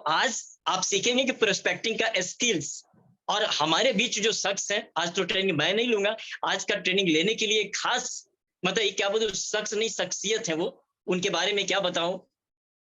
आज आप सीखेंगे कि प्रोस्पेक्टिंग का स्किल्स। और हमारे बीच जो शख्स हैं, आज तो ट्रेनिंग मैं नहीं लूंगा, आज का ट्रेनिंग लेने के लिए खास मतलब क्या बोलूं, शख्स नहीं शख्सियत है वो। उनके बारे में क्या बताऊं,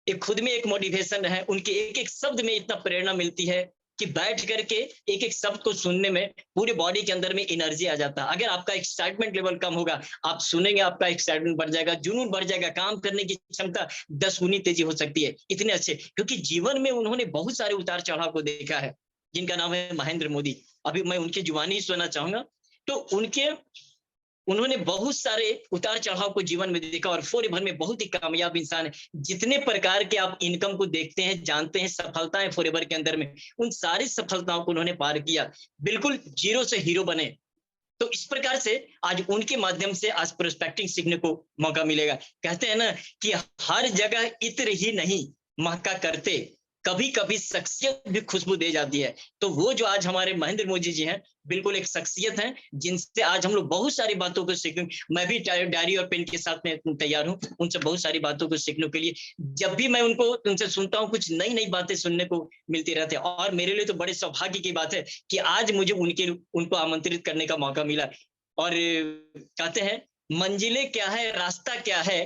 एक खुद में एक मोटिवेशन है, उनके एक एक शब्द में इतना प्रेरणा मिलती है कि बैठ करके एक एक शब्द को सुनने में पूरे बॉडी के अंदर में एनर्जी आ जाता है। अगर आपका एक्साइटमेंट लेवल कम होगा, आप सुनेंगे, आपका एक्साइटमेंट बढ़ जाएगा, जुनून बढ़ जाएगा, काम करने की क्षमता 10 गुनी तेजी हो सकती है। इतने अच्छे, क्योंकि जीवन में उन्होंने बहुत सारे उतार चढ़ाव को देखा है, जिनका नाम है महेंद्र मोदी। अभी मैं उनकी जुबानी ही सुनना चाहूंगा। तो उन्होंने बहुत सारे उतार चढ़ाव को जीवन में देखा और फोरे भर में बहुत ही कामयाब इंसान है। जितने प्रकार के आप इनकम को देखते हैं, जानते हैं, सफलताएं फोरे भर के अंदर में, उन सारी सफलताओं को उन्होंने पार किया, बिल्कुल जीरो से हीरो बने। तो इस प्रकार से आज उनके माध्यम से आज प्रोस्पेक्टिंग सीखने को मौका मिलेगा। कहते हैं ना कि हर जगह इत्र ही नहीं महका करते, कभी कभी शख्सियत भी खुशबू दे जाती है। तो वो जो आज हमारे महेंद्र मोदी जी हैं, बिल्कुल एक शख्सियत है जिनसे आज हम लोग बहुत सारी बातों को सीखेंगे। मैं भी डायरी और पेन के साथ में तैयार हूं उनसे बहुत सारी बातों को सीखने के लिए। जब भी मैं उनसे सुनता हूं, कुछ नई नई बातें सुनने को मिलती रहती है। और मेरे लिए तो बड़े सौभाग्य की बात है कि आज मुझे उनको आमंत्रित करने का मौका मिला। और कहते हैं मंजिलें क्या है, रास्ता क्या है,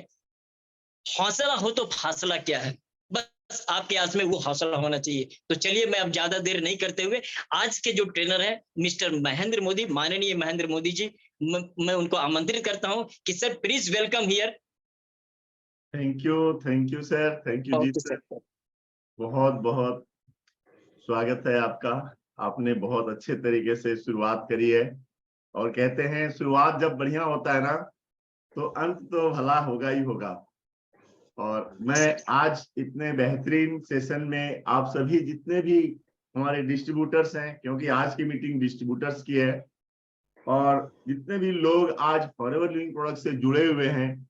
हौसला हो तो फासला क्या है। बस आपके आस में वो हौसला होना चाहिए। तो चलिए, मैं अब ज्यादा देर नहीं करते हुए आज के जो ट्रेनर हैं मिस्टर महेंद्र मोदी, माननीय महेंद्र मोदी जी, मैं उनको आमंत्रित करता हूं कि sir please welcome here. Thank you sir, thank you ji sir. बहुत बहुत स्वागत है आपका। आपने बहुत अच्छे तरीके से शुरुआत करी है और कहते हैं शुरुआत जब बढ़िया होता है ना तो अंत तो भला होगा ही होगा। और मैं आज इतने बेहतरीन सेशन में आप सभी जितने भी हमारे डिस्ट्रीब्यूटर्स हैं, क्योंकि आज की मीटिंग डिस्ट्रीब्यूटर्स की है, और जितने भी लोग आज फॉरएवर लिविंग प्रोडक्ट से जुड़े हुए हैं,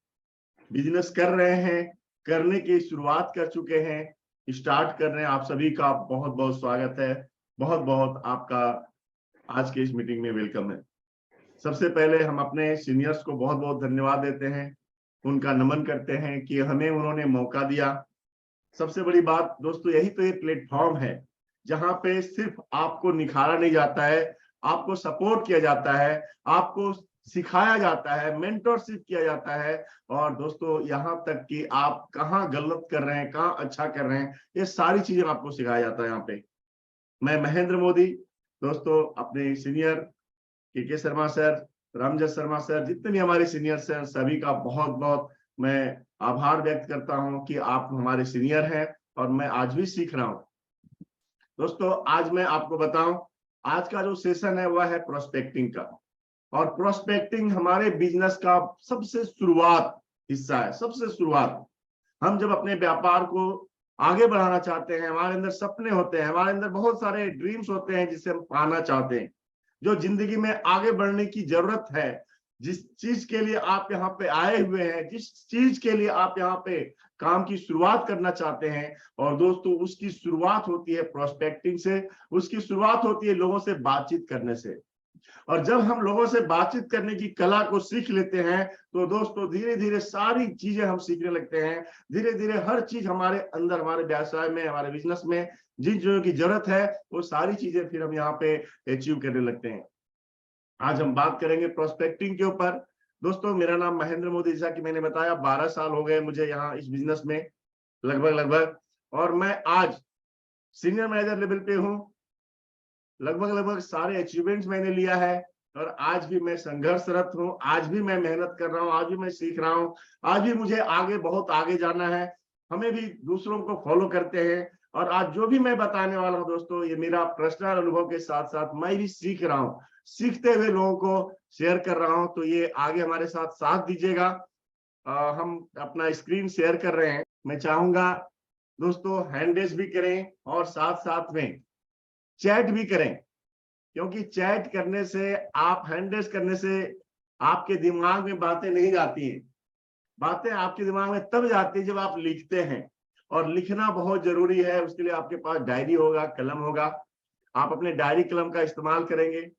बिजनेस कर रहे हैं, करने की शुरुआत कर चुके हैं, स्टार्ट कर रहे हैं, आप सभी का बहुत बहुत स्वागत है। बहुत बहुत आपका आज के इस मीटिंग में वेलकम है। सबसे पहले हम अपने सीनियर्स को बहुत बहुत धन्यवाद देते हैं, उनका नमन करते हैं कि हमें उन्होंने मौका दिया। सबसे बड़ी बात दोस्तों यही तो ये प्लेटफॉर्म है जहां पे सिर्फ आपको निखारा नहीं जाता है, आपको सपोर्ट किया जाता है, आपको सिखाया जाता है, मेंटरशिप किया जाता है। और दोस्तों यहाँ तक कि आप कहाँ गलत कर रहे हैं, कहाँ अच्छा कर रहे हैं, ये सारी चीजें आपको सिखाया जाता है यहाँ पे। मैं महेंद्र मोदी, दोस्तों अपने सीनियर के शर्मा सर, रामजस शर्मा सर, जितने भी हमारे सीनियर सर, सभी का बहुत बहुत मैं आभार व्यक्त करता हूं कि आप हमारे सीनियर हैं और मैं आज भी सीख रहा हूं। दोस्तों आज मैं आपको बताऊं, आज का जो सेशन है वह है प्रोस्पेक्टिंग का। और प्रोस्पेक्टिंग हमारे बिजनेस का सबसे शुरुआत हिस्सा है, सबसे शुरुआत। हम जब अपने व्यापार को आगे बढ़ाना चाहते हैं, हमारे अंदर सपने होते हैं, हमारे अंदर बहुत सारे ड्रीम्स होते हैं जिसे हम पाना चाहते हैं, जो जिंदगी में आगे बढ़ने की जरूरत है, जिस चीज के लिए आप यहाँ पे आए हुए हैं, जिस चीज के लिए आप यहाँ पे काम की शुरुआत करना चाहते हैं। और दोस्तों उसकी शुरुआत होती है प्रोस्पेक्टिंग से, उसकी शुरुआत होती है लोगों से बातचीत करने से। और जब हम लोगों से बातचीत करने की कला को सीख लेते हैं तो दोस्तों धीरे धीरे सारी चीजें हम सीखने लगते हैं। धीरे धीरे हर चीज हमारे अंदर, हमारे व्यवसाय में, हमारे बिजनेस में जिन चीजों की जरूरत है वो सारी चीजें फिर हम यहाँ पे अचीव करने लगते हैं। आज हम बात करेंगे प्रोस्पेक्टिंग के ऊपर। दोस्तों मेरा नाम महेंद्र मोदी, जैसा कि मैंने बताया 12 साल हो गए मुझे यहाँ इस बिजनेस में, लगभग। और मैं आज सीनियर मैनेजर लेवल पे हूँ। लगभग सारे अचीवमेंट्स मैंने लिया है और आज भी मैं संघर्षरत हूँ, आज भी मैं मेहनत कर रहा हूँ, आज भी मैं सीख रहा हूँ, आज भी मुझे आगे बहुत आगे जाना है। हमें भी दूसरों को फॉलो करते हैं। और आज जो भी मैं बताने वाला हूँ दोस्तों, ये मेरा पर्सनल अनुभव के साथ साथ मैं भी सीख रहा हूँ, सीखते हुए लोगों को शेयर कर रहा हूँ। तो ये आगे हमारे साथ साथ दीजिएगा। हम अपना स्क्रीन शेयर कर रहे हैं। मैं चाहूंगा दोस्तों हैंड रेज भी करें और साथ साथ में चैट भी करें, क्योंकि चैट करने से, आप हैंड रेज करने से आपके दिमाग में बातें नहीं जाती हैं। बातें आपके दिमाग में तब जाती है जब आप लिखते हैं, और लिखना बहुत जरूरी है। उसके लिए आपके पास डायरी होगा, कलम होगा। आप अपने डायरी कलम का इस्तेमाल करेंगे,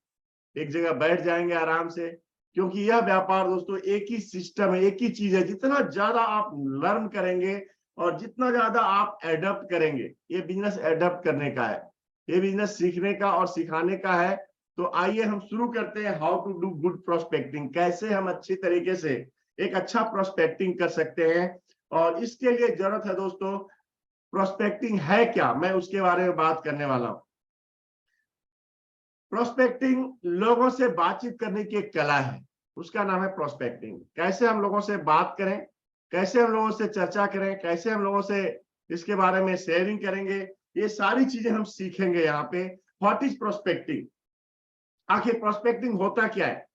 एक जगह बैठ जाएंगे आराम से, क्योंकि यह व्यापार दोस्तों एक ही सिस्टम है, एक ही चीज है। जितना ज्यादा आप लर्न करेंगे, और जितना ज्यादा आप एडप्ट करेंगे, ये बिजनेस एडप्ट करने का है, ये बिजनेस सीखने का और सिखाने का है। तो आइए हम शुरू करते हैं how to do good prospecting, कैसे हम अच्छी तरीके से एक अच्छा प्रोस्पेक्टिंग कर सकते हैं। और इसके लिए जरूरत है दोस्तों, प्रोस्पेक्टिंग है क्या, मैं उसके बारे में बात करने वाला हूं। प्रोस्पेक्टिंग लोगों से बातचीत करने की एक कला है, उसका नाम है प्रोस्पेक्टिंग। कैसे हम लोगों से बात करें, कैसे हम लोगों से चर्चा करें, कैसे हम लोगों से इसके बारे में शेयरिंग करेंगे, ये सारी चीजें हम सीखेंगे यहाँ पे। व्हाट इज प्रोस्पेक्टिंग, आखिर प्रोस्पेक्टिंग होता क्या है।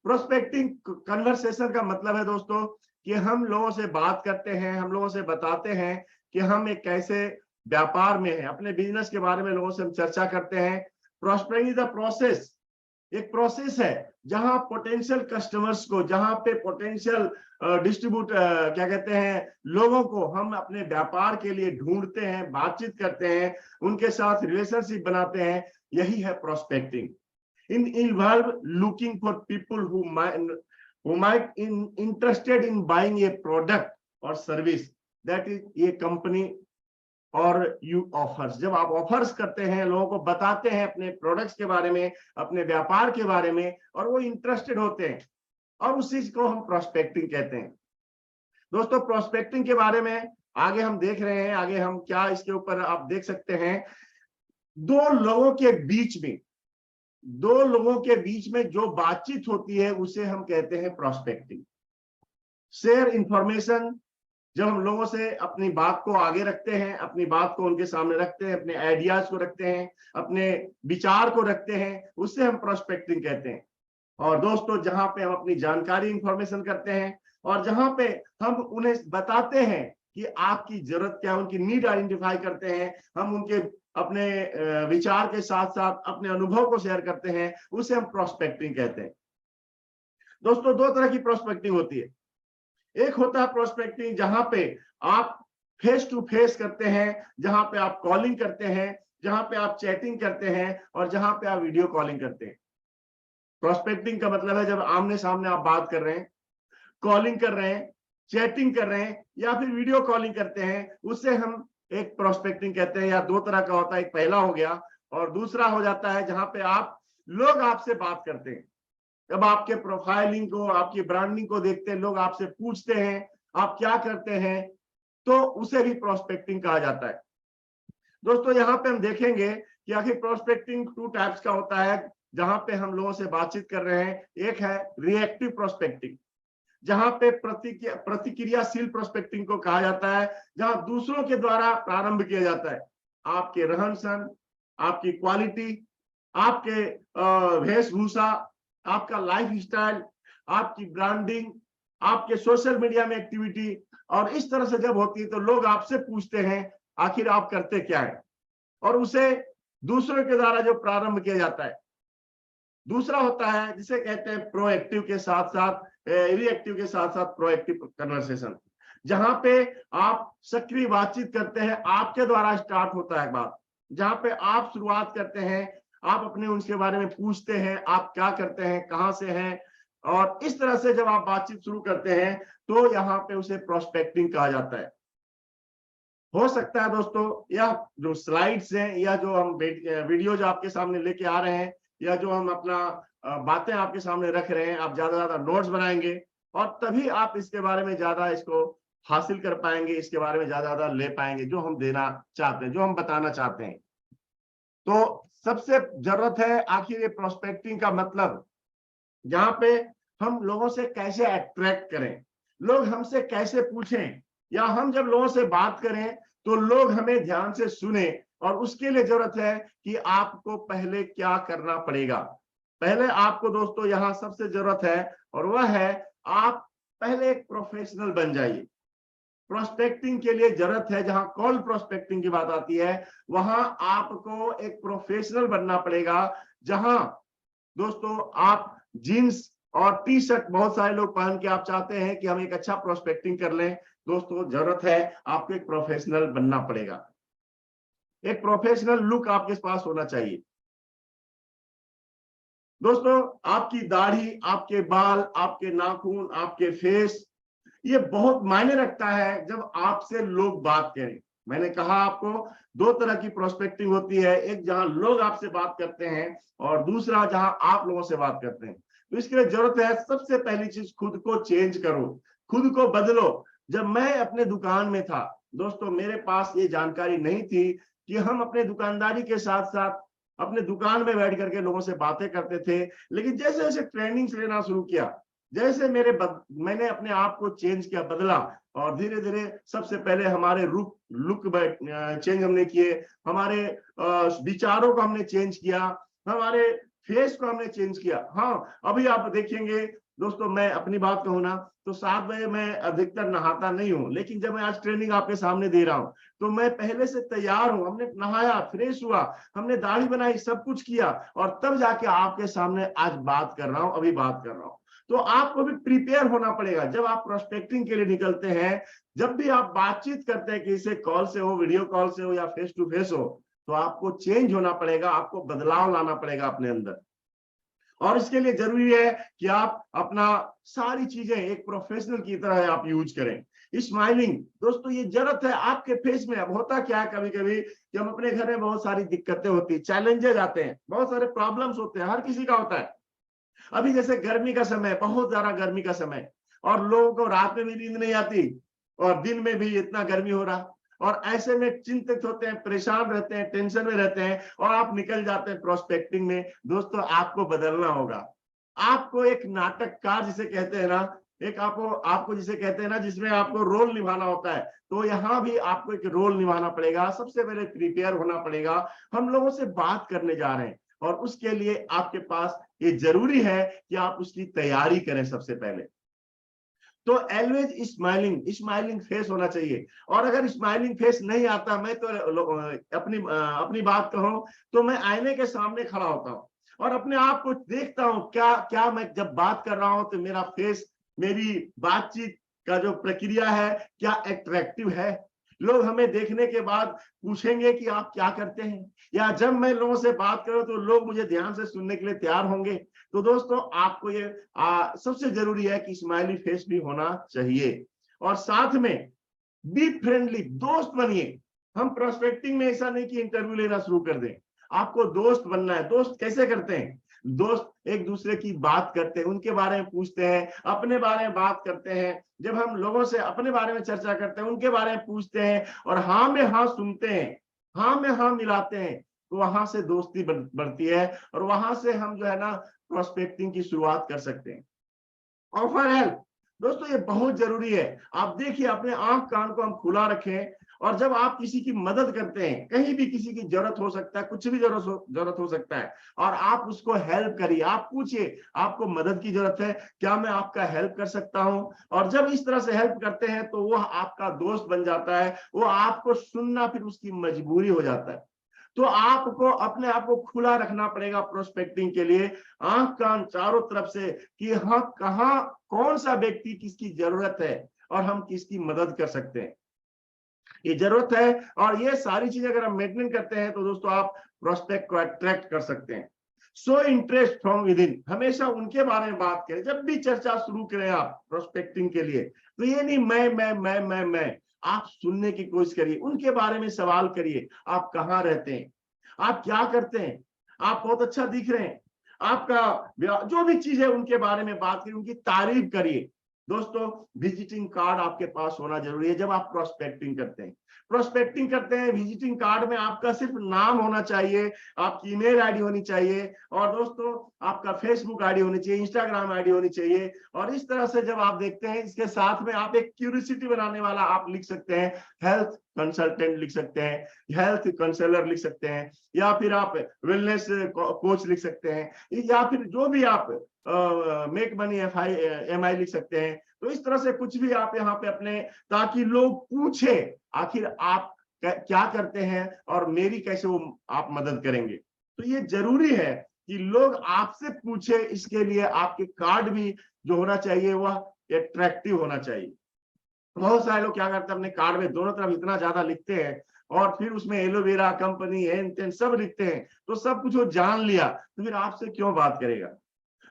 प्रोस्पेक्टिंग कन्वर्सेशन का मतलब है दोस्तों कि हम लोगों से बात करते हैं, हम लोगों से बताते हैं कि हम एक कैसे व्यापार में है, अपने बिजनेस के बारे में लोगों से हम चर्चा करते हैं। प्रोस्पेक्टिंग इज द प्रोसेस, एक प्रोसेस है जहां पोटेंशियल कस्टमर्स को, जहां पे पोटेंशियल डिस्ट्रीब्यूट क्या कहते हैं, लोगों को हम अपने व्यापार के लिए ढूंढते हैं, बातचीत करते हैं, उनके साथ रिलेशनशिप बनाते हैं। यही है prospecting. involve looking for people who might interested in buying a product or service that is a company और यू ऑफर्स। जब आप ऑफर्स करते हैं, लोगों को बताते हैं अपने प्रोडक्ट्स के बारे में, अपने व्यापार के बारे में, और वो इंटरेस्टेड होते हैं, और उस चीज को हम प्रोस्पेक्टिंग कहते हैं। दोस्तों प्रोस्पेक्टिंग के बारे में आगे हम देख रहे हैं, आगे हम क्या इसके ऊपर आप देख सकते हैं। दो लोगों के बीच में जो बातचीत होती है उसे हम कहते हैं प्रोस्पेक्टिंग। शेयर इंफॉर्मेशन, जब हम लोगों से अपनी बात को आगे रखते हैं, अपनी बात को उनके सामने रखते हैं, अपने आइडियाज को रखते हैं, अपने विचार को रखते हैं, उससे हम प्रोस्पेक्टिंग कहते हैं। और दोस्तों जहां पे हम अपनी जानकारी इंफॉर्मेशन करते हैं, और जहां पे हम उन्हें बताते हैं कि आपकी जरूरत क्या है, उनकी नीड आइडेंटिफाई करते हैं, हम उनके अपने विचार के साथ साथ अपने अनुभव को शेयर करते हैं, उसे हम प्रोस्पेक्टिंग कहते हैं। दोस्तों दो तरह की प्रोस्पेक्टिंग होती है। एक होता है प्रोस्पेक्टिंग जहां पे आप फेस टू फेस करते हैं, जहां पे आप कॉलिंग करते हैं, जहां पे आप चैटिंग करते हैं, और जहां पे आप वीडियो कॉलिंग करते हैं। प्रोस्पेक्टिंग का मतलब है जब आमने सामने आप बात कर रहे हैं, कॉलिंग कर रहे हैं, चैटिंग कर रहे हैं, या फिर वीडियो कॉलिंग करते हैं, उससे हम एक प्रोस्पेक्टिंग कहते हैं। या दो तरह का होता है, एक पहला हो गया, और दूसरा हो जाता है जहां पे लोग आपसे बात करते हैं। जब आपके प्रोफाइलिंग को, आपकी ब्रांडिंग को देखते हैं, लोग आपसे पूछते हैं आप क्या करते हैं, तो उसे भी प्रोस्पेक्टिंग कहा जाता है। दोस्तों यहाँ पे हम देखेंगे कि आखिर प्रोस्पेक्टिंग टू टाइप्स का होता है, जहां पे हम लोगों से बातचीत कर रहे हैं। एक है रिएक्टिव प्रोस्पेक्टिंग, जहां पे प्रतिक्रियाशील प्रोस्पेक्टिंग को कहा जाता है, जहां दूसरों के द्वारा प्रारंभ किया जाता है। आपके रहन सहन, आपकी क्वालिटी, आपके वेशभूषा, आपका लाइफ स्टाइल, आपकी ब्रांडिंग, आपके सोशल मीडिया में एक्टिविटी, और इस तरह से जब होती है तो लोग आपसे पूछते हैं आखिर आप करते क्या है, और उसे दूसरों के द्वारा जो प्रारंभ किया जाता है। दूसरा होता है जिसे कहते हैं प्रोएक्टिव के साथ साथ रिएक्टिव के साथ साथ प्रोएक्टिव कन्वर्सेशन, जहां पे आप सक्रिय बातचीत करते हैं, आपके द्वारा स्टार्ट होता है बात, जहां पे आप शुरुआत करते हैं, आप अपने उनके बारे में पूछते हैं, आप क्या करते हैं, कहां से हैं, और इस तरह से जब आप बातचीत शुरू करते हैं तो यहाँ पे उसे प्रोस्पेक्टिंग कहा जाता है। हो सकता है दोस्तों यह जो स्लाइड्स हैं, या जो हम वीडियो जो आपके सामने लेके आ रहे हैं, या जो हम अपना बातें आपके सामने रख रहे हैं, आप ज्यादा ज्यादा नोट्स बनाएंगे, और तभी आप इसके बारे में ज्यादा इसको हासिल कर पाएंगे, इसके बारे में ज्यादा ज्यादा ले पाएंगे जो हम देना चाहते हैं, जो हम बताना चाहते हैं। तो सबसे जरूरत है आखिर ये प्रोस्पेक्टिंग का मतलब, जहां पे हम लोगों से कैसे अट्रैक्ट करें, लोग हमसे कैसे पूछें, या हम जब लोगों से बात करें तो लोग हमें ध्यान से सुने। और उसके लिए जरूरत है कि आपको पहले क्या करना पड़ेगा। पहले आपको दोस्तों यहाँ सबसे जरूरत है, और वह है आप पहले एक प्रोफेशनल बन जाइए। प्रोस्पेक्टिंग के लिए जरूरत है, जहां कॉल प्रोस्पेक्टिंग की बात आती है, वहां आपको एक प्रोफेशनल बनना पड़ेगा। जहां दोस्तों आप जीन्स और टी शर्ट बहुत सारे लोग पहन के आप चाहते हैं कि हम एक अच्छा प्रोस्पेक्टिंग कर लें, दोस्तों जरूरत है आपको एक प्रोफेशनल बनना पड़ेगा। एक प्रोफेशनल लुक आपके पास होना चाहिए। दोस्तों आपकी दाढ़ी, आपके बाल, आपके नाखून, आपके फेस, ये बहुत मायने रखता है जब आपसे लोग बात करें। मैंने कहा आपको दो तरह की प्रोस्पेक्टिंग होती है, एक जहां लोग आपसे बात करते हैं और दूसरा जहां आप लोगों से बात करते हैं। तो इसके लिए जरूरत है सबसे पहली चीज, खुद को चेंज करो, खुद को बदलो। जब मैं अपने दुकान में था दोस्तों, मेरे पास ये जानकारी नहीं थी कि हम अपने दुकानदारी के साथ साथ अपने दुकान में बैठ करके लोगों से बातें करते थे। लेकिन जैसे जैसे ट्रेनिंग्स लेना शुरू किया, जैसे मैंने अपने आप को चेंज किया, बदला, और धीरे धीरे सबसे पहले हमारे लुक चेंज हमने किए, हमारे विचारों को हमने चेंज किया, हमारे फेस को हमने चेंज किया। हाँ, अभी आप देखेंगे दोस्तों, मैं अपनी बात कहूँ ना तो 7 बजे मैं अधिकतर नहाता नहीं हूँ, लेकिन जब मैं आज ट्रेनिंग आपके सामने दे रहा हूँ तो मैं पहले से तैयार हूँ। हमने नहाया, फ्रेश हुआ, हमने दाढ़ी बनाई, सब कुछ किया, और तब जाके आपके सामने आज बात कर रहा हूँ, अभी बात कर रहा हूँ। तो आपको भी प्रिपेयर होना पड़ेगा जब आप प्रोस्पेक्टिंग के लिए निकलते हैं। जब भी आप बातचीत करते हैं किसी से, कॉल से हो, वीडियो कॉल से हो या फेस टू फेस हो, तो आपको चेंज होना पड़ेगा, आपको बदलाव लाना पड़ेगा अपने अंदर। और इसके लिए जरूरी है कि आप अपना सारी चीजें एक प्रोफेशनल की तरह आप यूज करें। स्माइलिंग दोस्तों, ये जरूरत है आपके फेस में। अब होता क्या है, कभी कभी कि हम अपने घर में बहुत सारी दिक्कतें होती है, चैलेंजेस आते हैं, बहुत सारे प्रॉब्लम्स होते हैं, हर किसी का होता है। अभी जैसे गर्मी का समय, बहुत ज्यादा गर्मी का समय, और लोगों को रात में भी नींद नहीं आती और दिन में भी इतना गर्मी हो रहा, और ऐसे में चिंतित होते हैं, परेशान रहते हैं, टेंशन में रहते हैं, और आप निकल जाते हैं प्रोस्पेक्टिंग में। दोस्तों, आपको बदलना होगा। आपको एक नाटककार जिसे कहते हैं ना, एक आपको जिसे कहते हैं ना, जिसमें आपको रोल निभाना होता है, तो यहाँ भी आपको एक रोल निभाना पड़ेगा। सबसे पहले प्रिपेयर होना पड़ेगा। हम लोगों से बात करने जा रहे हैं, और उसके लिए आपके पास ये जरूरी है कि आप उसकी तैयारी करें सबसे पहले। तो ऑलवेज स्माइलिंग फेस होना चाहिए। और अगर स्माइलिंग फेस नहीं आता, मैं तो अपनी बात कहूं तो मैं आईने के सामने खड़ा होता हूं और अपने आप को देखता हूं, क्या मैं जब बात कर रहा हूं तो मेरा फेस, मेरी बातचीत का जो प्रक्रिया है, क्या अट्रैक्टिव है। लोग हमें देखने के बाद पूछेंगे कि आप क्या करते हैं, या जब मैं लोगों से बात करूं तो लोग मुझे ध्यान से सुनने के लिए तैयार होंगे। तो दोस्तों, आपको ये सबसे जरूरी है कि स्माइली फेस भी होना चाहिए। और साथ में बी फ्रेंडली, दोस्त बनिए। हम प्रोस्पेक्टिंग में ऐसा नहीं कि इंटरव्यू लेना शुरू कर दें, आपको दोस्त बनना है। दोस्त कैसे करते हैं? दोस्त एक दूसरे की बात करते हैं, उनके बारे में पूछते हैं, अपने बारे में बात करते हैं। जब हम लोगों से अपने बारे में चर्चा करते हैं, उनके बारे में पूछते हैं, और हाँ में हाँ सुनते हैं, हाँ में हाँ मिलाते हैं, तो वहां से दोस्ती बढ़ती है, और वहां से हम जो है ना प्रोस्पेक्टिंग की शुरुआत कर सकते हैं। ऑफर हेल्प दोस्तों, ये बहुत जरूरी है। आप देखिए, अपने आंख कान को हम खुला रखें, और जब आप किसी की मदद करते हैं, कहीं भी किसी की जरूरत हो सकता है, कुछ भी जरूरत हो सकता है, और आप उसको हेल्प करिए। आप पूछिए, आपको मदद की जरूरत है, क्या मैं आपका हेल्प कर सकता हूं? और जब इस तरह से हेल्प करते हैं तो वह आपका दोस्त बन जाता है। वो आपको सुनना फिर उसकी मजबूरी हो जाता है। तो आपको अपने आप को खुला रखना पड़ेगा प्रोस्पेक्टिंग के लिए, आंख कान चारों तरफ से, कि हाँ, कहाँ कौन सा व्यक्ति किसकी जरूरत है और हम किसकी मदद कर सकते हैं, ये जरूरत है। और ये सारी चीजें अगर हम मेंटेन करते हैं तो दोस्तों आप प्रोस्पेक्ट को अट्रैक्ट कर सकते हैं। So interest from with in, हमेशा उनके बारे में बात करें। जब भी चर्चा शुरू करें आप प्रोस्पेक्टिंग के लिए, तो ये नहीं मैं, आप सुनने की कोशिश करिए, उनके बारे में सवाल करिए। आप कहाँ रहते हैं, आप क्या करते हैं, आप बहुत अच्छा दिख रहे हैं, आपका जो भी चीज है उनके बारे में बात करिए, उनकी तारीफ करिए। दोस्तों, विजिटिंग कार्ड आपके पास होना जरूरी है जब आप प्रोस्पेक्टिंग करते हैं। विजिटिंग कार्ड में आपका सिर्फ नाम होना चाहिए, आपकी ईमेल आईडी होनी चाहिए, और दोस्तों आपका फेसबुक आईडी होनी चाहिए, इंस्टाग्राम आईडी होनी चाहिए। और इस तरह से जब आप देखते हैं, इसके साथ में आप एक क्यूरियोसिटी बनाने वाला आप लिख सकते हैं, हेल्थ कंसल्टेंट लिख सकते हैं, हेल्थ काउंसलर लिख सकते हैं, या फिर आप वेलनेस कोच लिख सकते हैं, या फिर जो भी आप मेक मनी MI लिख सकते हैं। तो इस तरह से कुछ भी आप यहाँ पे अपने, ताकि लोग पूछे आखिर आप क्या करते हैं और मेरी कैसे वो आप मदद करेंगे। तो ये जरूरी है कि लोग आपसे पूछे। इसके लिए आपके कार्ड भी जो होना चाहिए वह अट्रैक्टिव होना चाहिए। बहुत सारे लोग क्या करते हैं, अपने कार्ड में दोनों तरफ इतना ज्यादा लिखते हैं, और फिर उसमें एलोवेरा कंपनी एन सब लिखते हैं, तो सब कुछ वो जान लिया, तो फिर आपसे क्यों बात करेगा।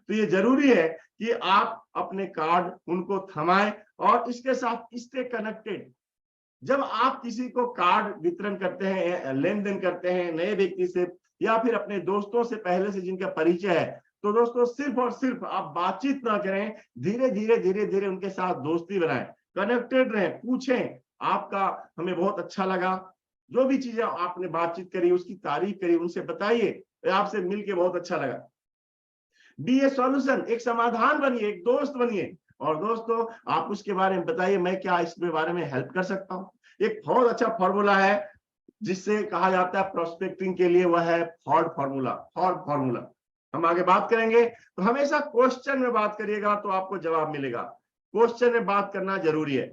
तो ये जरूरी है कि आप अपने कार्ड उनको थमाएं, और इसके साथ स्टे कनेक्टेड। जब आप किसी को कार्ड वितरण करते हैं, लेन देन करते हैं नए व्यक्ति से या फिर अपने दोस्तों से पहले से जिनका परिचय है, तो दोस्तों सिर्फ और सिर्फ आप बातचीत ना करें, धीरे धीरे उनके साथ दोस्ती बनाएं, कनेक्टेड रहें, पूछें आपका हमें बहुत अच्छा लगा, जो भी चीजें आपने बातचीत करी उसकी तारीफ करी उनसे बताइए आपसे मिलके बहुत अच्छा लगा। बी ए सॉल्यूशन, एक समाधान बनिए, एक दोस्त बनिए, और दोस्तों आप उसके बारे में बताइए मैं क्या इसके बारे में हेल्प कर सकता हूँ। एक बहुत अच्छा फॉर्मूला है जिससे कहा जाता है प्रोस्पेक्टिंग के लिए, वह है फॉर्ड फॉर्मूला। फॉर्ड फॉर्मूला हम आगे बात करेंगे। तो हमेशा क्वेश्चन में बात करिएगा तो आपको जवाब मिलेगा, क्वेश्चन में बात करना जरूरी है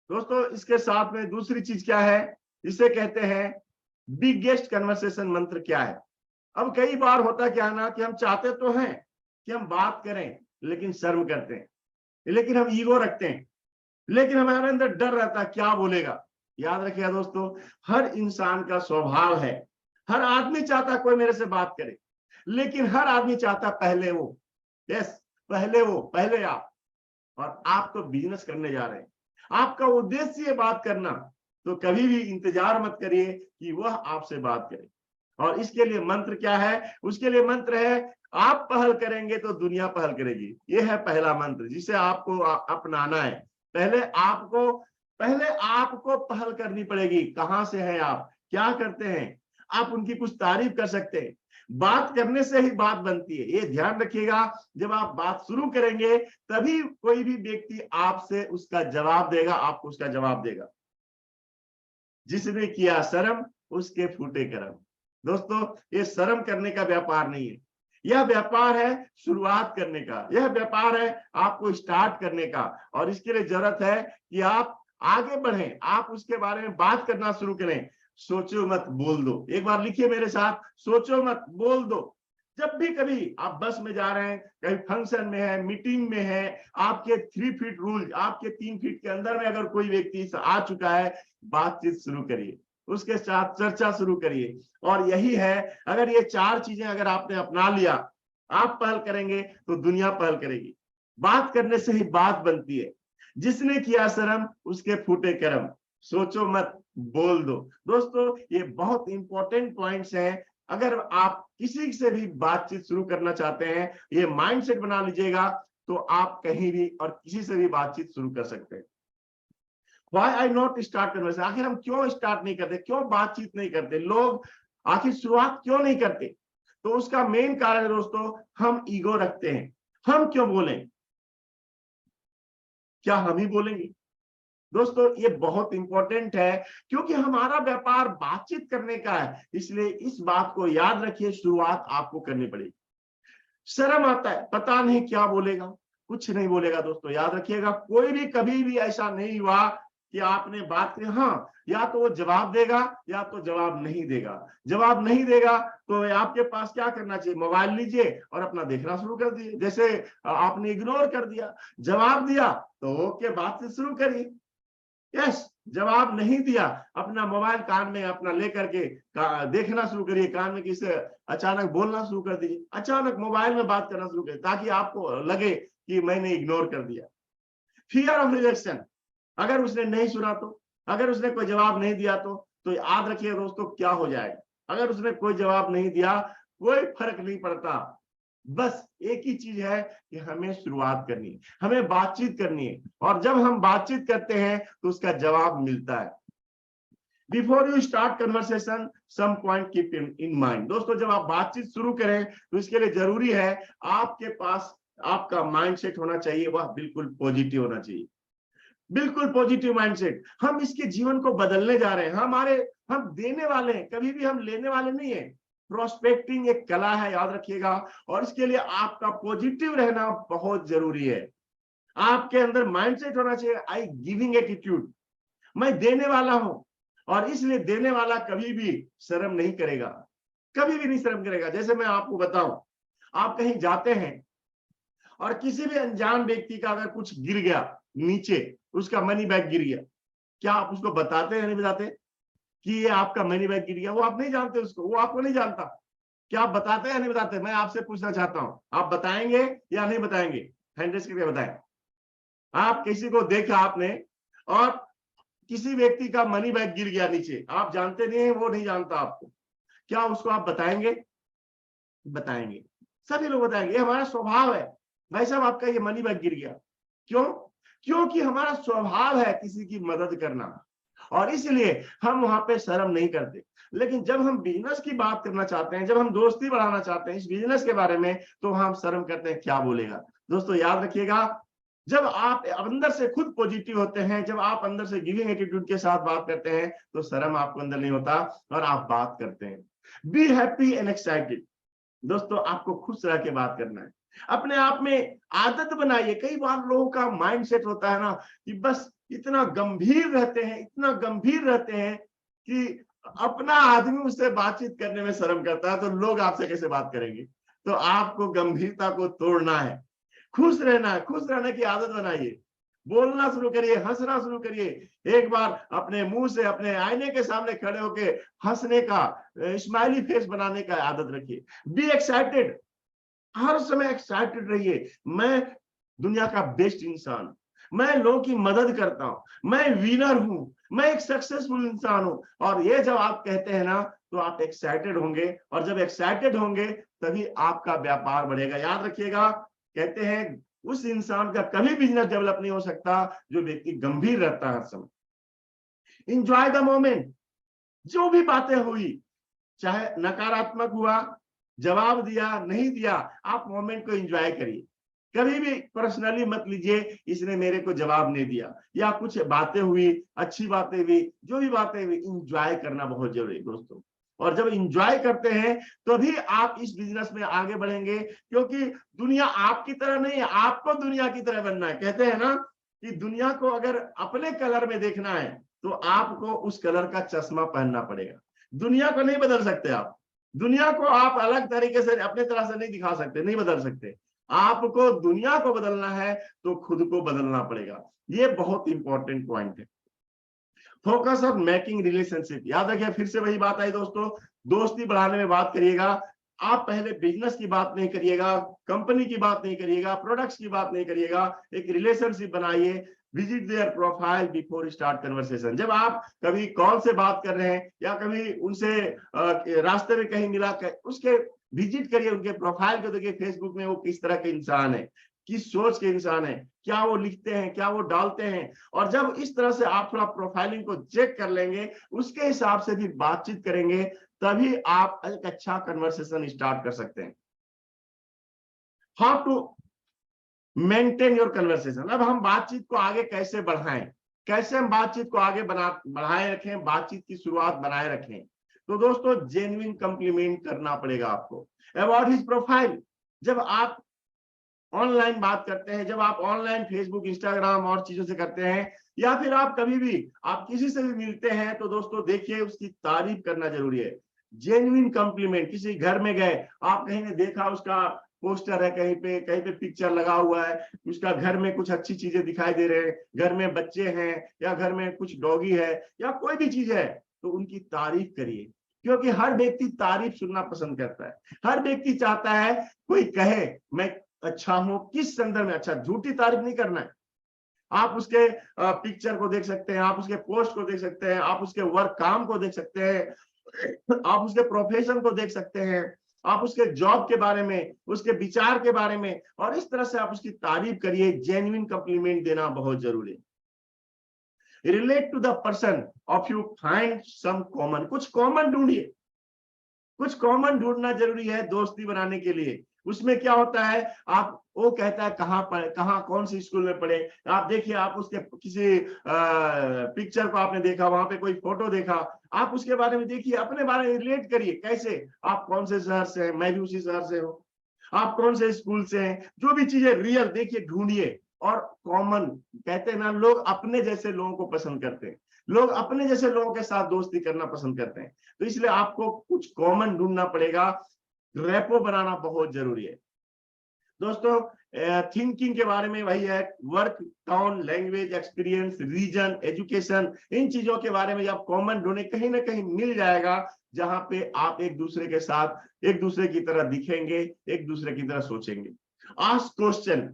दोस्तों। इसके साथ में दूसरी चीज क्या है, इसे कहते हैं बिगेस्ट कन्वर्सेशन मंत्र क्या है। अब कई बार होता क्या है ना कि हम चाहते तो हैं कि हम बात करें लेकिन शर्म करते हैं, लेकिन हम ईगो रखते हैं, लेकिन हमारे अंदर डर रहता है क्या बोलेगा। याद रखिएगा दोस्तों, हर इंसान का स्वभाव है, हर आदमी चाहता कोई मेरे से बात करे, लेकिन हर आदमी चाहता पहले वो, यस पहले वो, पहले आप। और आप तो बिजनेस करने जा रहे हैं, आपका उद्देश्य है बात करना, तो कभी भी इंतजार मत करिए कि वह आपसे बात करे। और इसके लिए मंत्र क्या है, उसके लिए मंत्र है आप पहल करेंगे तो दुनिया पहल करेगी। यह है पहला मंत्र जिसे आपको अपनाना है। पहले आपको पहल करनी पड़ेगी। कहां से हैं आप, क्या करते हैं, आप उनकी कुछ तारीफ कर सकते हैं। बात करने से ही बात बनती है, ये ध्यान रखिएगा। जब आप बात शुरू करेंगे तभी कोई भी व्यक्ति आपसे उसका जवाब देगा, आपको उसका जवाब देगा। जिसने किया शर्म उसके फूटे कर्म। दोस्तों ये शर्म करने का व्यापार नहीं है, यह व्यापार है शुरुआत करने का, यह व्यापार है आपको स्टार्ट करने का। और इसके लिए जरूरत है कि आप आगे बढ़ें, आप उसके बारे में बात करना शुरू करें। सोचो मत बोल दो, एक बार लिखिए मेरे साथ, सोचो मत बोल दो। जब भी कभी आप बस में जा रहे हैं, कहीं फंक्शन में है, मीटिंग में है, आपके 3 फीट रूल, आपके 3 फीट के अंदर में अगर कोई व्यक्ति आ चुका है, बातचीत शुरू करिए, उसके साथ चर्चा शुरू करिए। और यही है, अगर ये 4 चीजें अगर आपने अपना लिया, आप पहल करेंगे तो दुनिया पहल करेगी। बात करने से ही बात बनती है। जिसने किया शर्म उसके फूटे कर्म, सोचो मत बोल दो। दोस्तों ये बहुत इंपॉर्टेंट पॉइंट्स हैं। अगर आप किसी से भी बातचीत शुरू करना चाहते हैं, ये माइंडसेट बना लीजिएगा, तो आप कहीं भी और किसी से भी बातचीत शुरू कर सकते हैं। Why I not start conversation? आखिर हम क्यों स्टार्ट नहीं करते, क्यों बातचीत नहीं करते, लोग आखिर शुरुआत क्यों नहीं करते? तो उसका मेन कारण है दोस्तों, हम ईगो रखते हैं। हम क्यों बोलें, क्या हम ही बोलेंगे? दोस्तों ये बहुत इंपॉर्टेंट है, क्योंकि हमारा व्यापार बातचीत करने का है। इसलिए इस बात को याद रखिए, शुरुआत आपको करनी पड़ेगी। शर्म आता है, पता नहीं क्या बोलेगा, कुछ नहीं बोलेगा। दोस्तों याद रखिएगा, कोई भी कभी भी ऐसा नहीं हुआ कि आपने बात की, हाँ या तो वो जवाब देगा या तो जवाब नहीं देगा। जवाब नहीं देगा तो आपके पास क्या करना चाहिए, मोबाइल लीजिए और अपना देखना शुरू कर दीजिए। जैसे आपने इग्नोर कर दिया, जवाब दिया तो ओके बात से शुरू करिए। यस, जवाब नहीं दिया, अपना मोबाइल कान में अपना लेकर के देखना शुरू करिए, कान में किसी अचानक बोलना शुरू कर दीजिए, अचानक मोबाइल में बात करना शुरू करिए, ताकि आपको लगे कि मैंने इग्नोर कर दिया। फियर ऑफ रिजेक्शन, अगर उसने नहीं सुना तो, अगर उसने कोई जवाब नहीं दिया तो याद रखिए दोस्तों क्या हो जाएगा। अगर उसने कोई जवाब नहीं दिया, कोई फर्क नहीं पड़ता, बस एक ही चीज है कि हमें शुरुआत करनी है, हमें बातचीत करनी है। और जब हम बातचीत करते हैं तो उसका जवाब मिलता है। Before you start conversation, some point keep in mind. दोस्तों जब आप बातचीत शुरू करें तो इसके लिए जरूरी है आपके पास आपका माइंडसेट होना चाहिए, वह बिल्कुल पॉजिटिव होना चाहिए, बिल्कुल पॉजिटिव माइंडसेट। हम इसके जीवन को बदलने जा रहे हैं, हम देने वाले हैं, कभी भी हम लेने वाले नहीं है। प्रोस्पेक्टिंग एक कला है, याद रखिएगा। और इसके लिए आपका पॉजिटिव रहना बहुत जरूरी है। आपके अंदर माइंडसेट होना चाहिए, आई गिविंग एटीट्यूड, मैं देने वाला हूं। और इसलिए देने वाला कभी भी शर्म नहीं करेगा, कभी भी नहीं शर्म करेगा। जैसे मैं आपको बताऊं, आप कहीं जाते हैं और किसी भी अनजान व्यक्ति का अगर कुछ गिर गया नीचे, उसका मनी बैग गिर गया, क्या आप उसको बताते हैं, नहीं बताते कि ये आपका मनी बैग गिर गया? वो आप नहीं जानते उसको, वो आपको नहीं जानता। क्या आप बताते हैं या नहीं बताते? मैं आपसे पूछना चाहता हूं, आप बताएंगे या नहीं बताएंगे? हैंड रेज करके बताएं। आप किसी को देखा आपने और किसी व्यक्ति का मनी बैग गिर गया नीचे, आप जानते नहीं है, वो नहीं जानता आपको, क्या उसको आप बताएंगे? बताएंगे, सभी लोग बताएंगे। ये हमारा स्वभाव है। भाई साहब आपका ये मनी बैग गिर गया, क्यों? क्योंकि हमारा स्वभाव है किसी की मदद करना, और इसलिए हम वहां पे शर्म नहीं करते। लेकिन जब हम बिजनेस की बात करना चाहते हैं, जब हम दोस्ती बढ़ाना चाहते हैं इस बिजनेस के बारे में, तो हम शर्म करते हैं, क्या बोलेगा। दोस्तों याद रखिएगा, जब आप अंदर से खुद पॉजिटिव होते हैं, जब आप अंदर से गिविंग एटीट्यूड के साथ बात करते हैं, तो शर्म आपको अंदर नहीं होता और आप बात करते हैं। Be happy and excited. दोस्तों आपको खुश रह के बात करना है, अपने आप में आदत बनाइए। कई बार लोगों का माइंडसेट होता है ना कि बस इतना गंभीर रहते हैं, इतना गंभीर रहते हैं कि अपना आदमी उससे बातचीत करने में शर्म करता है, तो लोग आपसे कैसे बात करेंगे। तो आपको गंभीरता को तोड़ना है, खुश रहना है, खुश रहने की आदत बनाइए, बोलना शुरू करिए, हंसना शुरू करिए। एक बार अपने मुंह से अपने आईने के सामने खड़े होके हंसने का, स्माइली फेस बनाने का आदत रखिए। बी एक्साइटेड, हर समय एक्साइटेड रहिए। मैं दुनिया का बेस्ट इंसान, मैं लोगों की मदद करता हूं, मैं विनर हूं, मैं एक सक्सेसफुल इंसान हूं। और ये जब आप कहते हैं ना, तो आप एक्साइटेड होंगे, और जब एक्साइटेड होंगे तभी आपका व्यापार बढ़ेगा। याद रखिएगा, कहते हैं उस इंसान का कभी बिजनेस डेवलप नहीं हो सकता जो व्यक्ति गंभीर रहता है हर समय। Enjoy the moment. जो भी बातें हुई, चाहे नकारात्मक हुआ, जवाब दिया नहीं दिया, आप मोमेंट को एंजॉय करिए। कभी भी पर्सनली मत लीजिए इसने मेरे को जवाब नहीं दिया, या कुछ बातें हुई, अच्छी बातें हुई, जो भी बातें हुई, एंजॉय करना बहुत जरूरी है दोस्तों। और जब एंजॉय करते हैं तभी आप इस बिजनेस में आगे बढ़ेंगे, क्योंकि दुनिया आपकी तरह नहीं है, आपको दुनिया की तरह बनना है। कहते हैं ना कि दुनिया को अगर अपने कलर में देखना है तो आपको उस कलर का चश्मा पहनना पड़ेगा। दुनिया को नहीं बदल सकते आप, दुनिया को आप अलग तरीके से अपने तरह से नहीं दिखा सकते, नहीं बदल सकते। आपको दुनिया को बदलना है तो खुद को बदलना पड़ेगा। ये बहुत इंपॉर्टेंट पॉइंट है। Focus on making relationship. याद रखिए, फिर से वही बात आई दोस्तों, दोस्ती बढ़ाने में बात करिएगा। आप पहले बिजनेस की बात नहीं करिएगा, कंपनी की बात नहीं करिएगा, प्रोडक्ट्स की बात नहीं करिएगा, एक रिलेशनशिप बनाइए। Visit there profile before start conversation. जब आप कभी कॉल से बात कर रहे हैं या कभी उनसे रास्ते में कहीं मिला, उसके विजिट करिए, उनके प्रोफाइल को देखिए, फेसबुक में वो किस तरह के इंसान है, किस सोच के इंसान है, क्या वो लिखते हैं, क्या वो डालते हैं। और जब इस तरह से आप थोड़ा प्रोफाइलिंग को चेक कर लेंगे, उसके हिसाब से भी बातचीत करेंगे, तभी आप एक अच्छा कन्वर्सेशन स्टार्ट कर सकते हैं। How to maintain your conversation. अब हम बातचीत को आगे कैसे बढ़ाएं, कैसे हम बातचीत को आगे बढ़ाए रखें, बातचीत की शुरुआत बनाए रखें। तो दोस्तों जेन्युइन कॉम्प्लीमेंट करना पड़ेगा आपको। About his profile. जब आप ऑनलाइन बात करते हैं, जब आप ऑनलाइन फेसबुक, इंस्टाग्राम और चीजों से करते हैं, या फिर आप कभी भी आप किसी से भी मिलते हैं, तो दोस्तों देखिए उसकी तारीफ करना जरूरी है। Genuine compliment. किसी घर में गए, आप कहीं ने देखा उसका पोस्टर है, कहीं पे पिक्चर लगा हुआ है, उसका घर में कुछ अच्छी चीजें दिखाई दे रहे हैं, घर में बच्चे हैं या घर में कुछ डॉगी है या कोई भी चीज है, तो उनकी तारीफ करिए। क्योंकि हर व्यक्ति तारीफ सुनना पसंद करता है, हर व्यक्ति चाहता है कोई कहे मैं अच्छा हूं। किस संदर्भ में अच्छा, झूठी तारीफ नहीं करना है। आप उसके पिक्चर को देख सकते हैं, आप उसके पोस्ट को देख सकते हैं, आप उसके वर्क काम को देख सकते हैं, आप उसके प्रोफेशन को देख सकते हैं, आप उसके जॉब के बारे में, उसके विचार के बारे में, और इस तरह से आप उसकी तारीफ करिए। जेन्युइन कॉम्प्लीमेंट देना बहुत जरूरी है। Relate to the person of you find some common. कुछ कॉमन ढूंढिए, कुछ कॉमन ढूंढना जरूरी है दोस्ती बनाने के लिए। उसमें क्या होता है, आप वो कहता है कहाँ कौन सी स्कूल में पढ़े, आप देखिए, आप उसके किसी पिक्चर को आपने देखा, वहां पे कोई फोटो देखा, आप उसके बारे में देखिए, अपने बारे में रिलेट करिए। कैसे, आप कौन से शहर से हैं, मैं भी उसी शहर से हूँ, आप कौन से स्कूल से हैं, जो भी चीजें रियल देखिए, ढूंढिए। और कॉमन, कहते हैं ना, लोग अपने जैसे लोगों को पसंद करते हैं, लोग अपने जैसे लोगों के साथ दोस्ती करना पसंद करते हैं। तो इसलिए आपको कुछ कॉमन ढूंढना पड़ेगा, रेपो बनाना बहुत जरूरी है दोस्तों। थिंकिंग के बारे में वही है, work, town, language, experience, region, education, इन चीजों के बारे में जब कॉमन ढूंढे, कहीं ना कहीं मिल जाएगा, जहां पे आप एक दूसरे के साथ एक दूसरे की तरह दिखेंगे, एक दूसरे की तरह सोचेंगे। Ask question.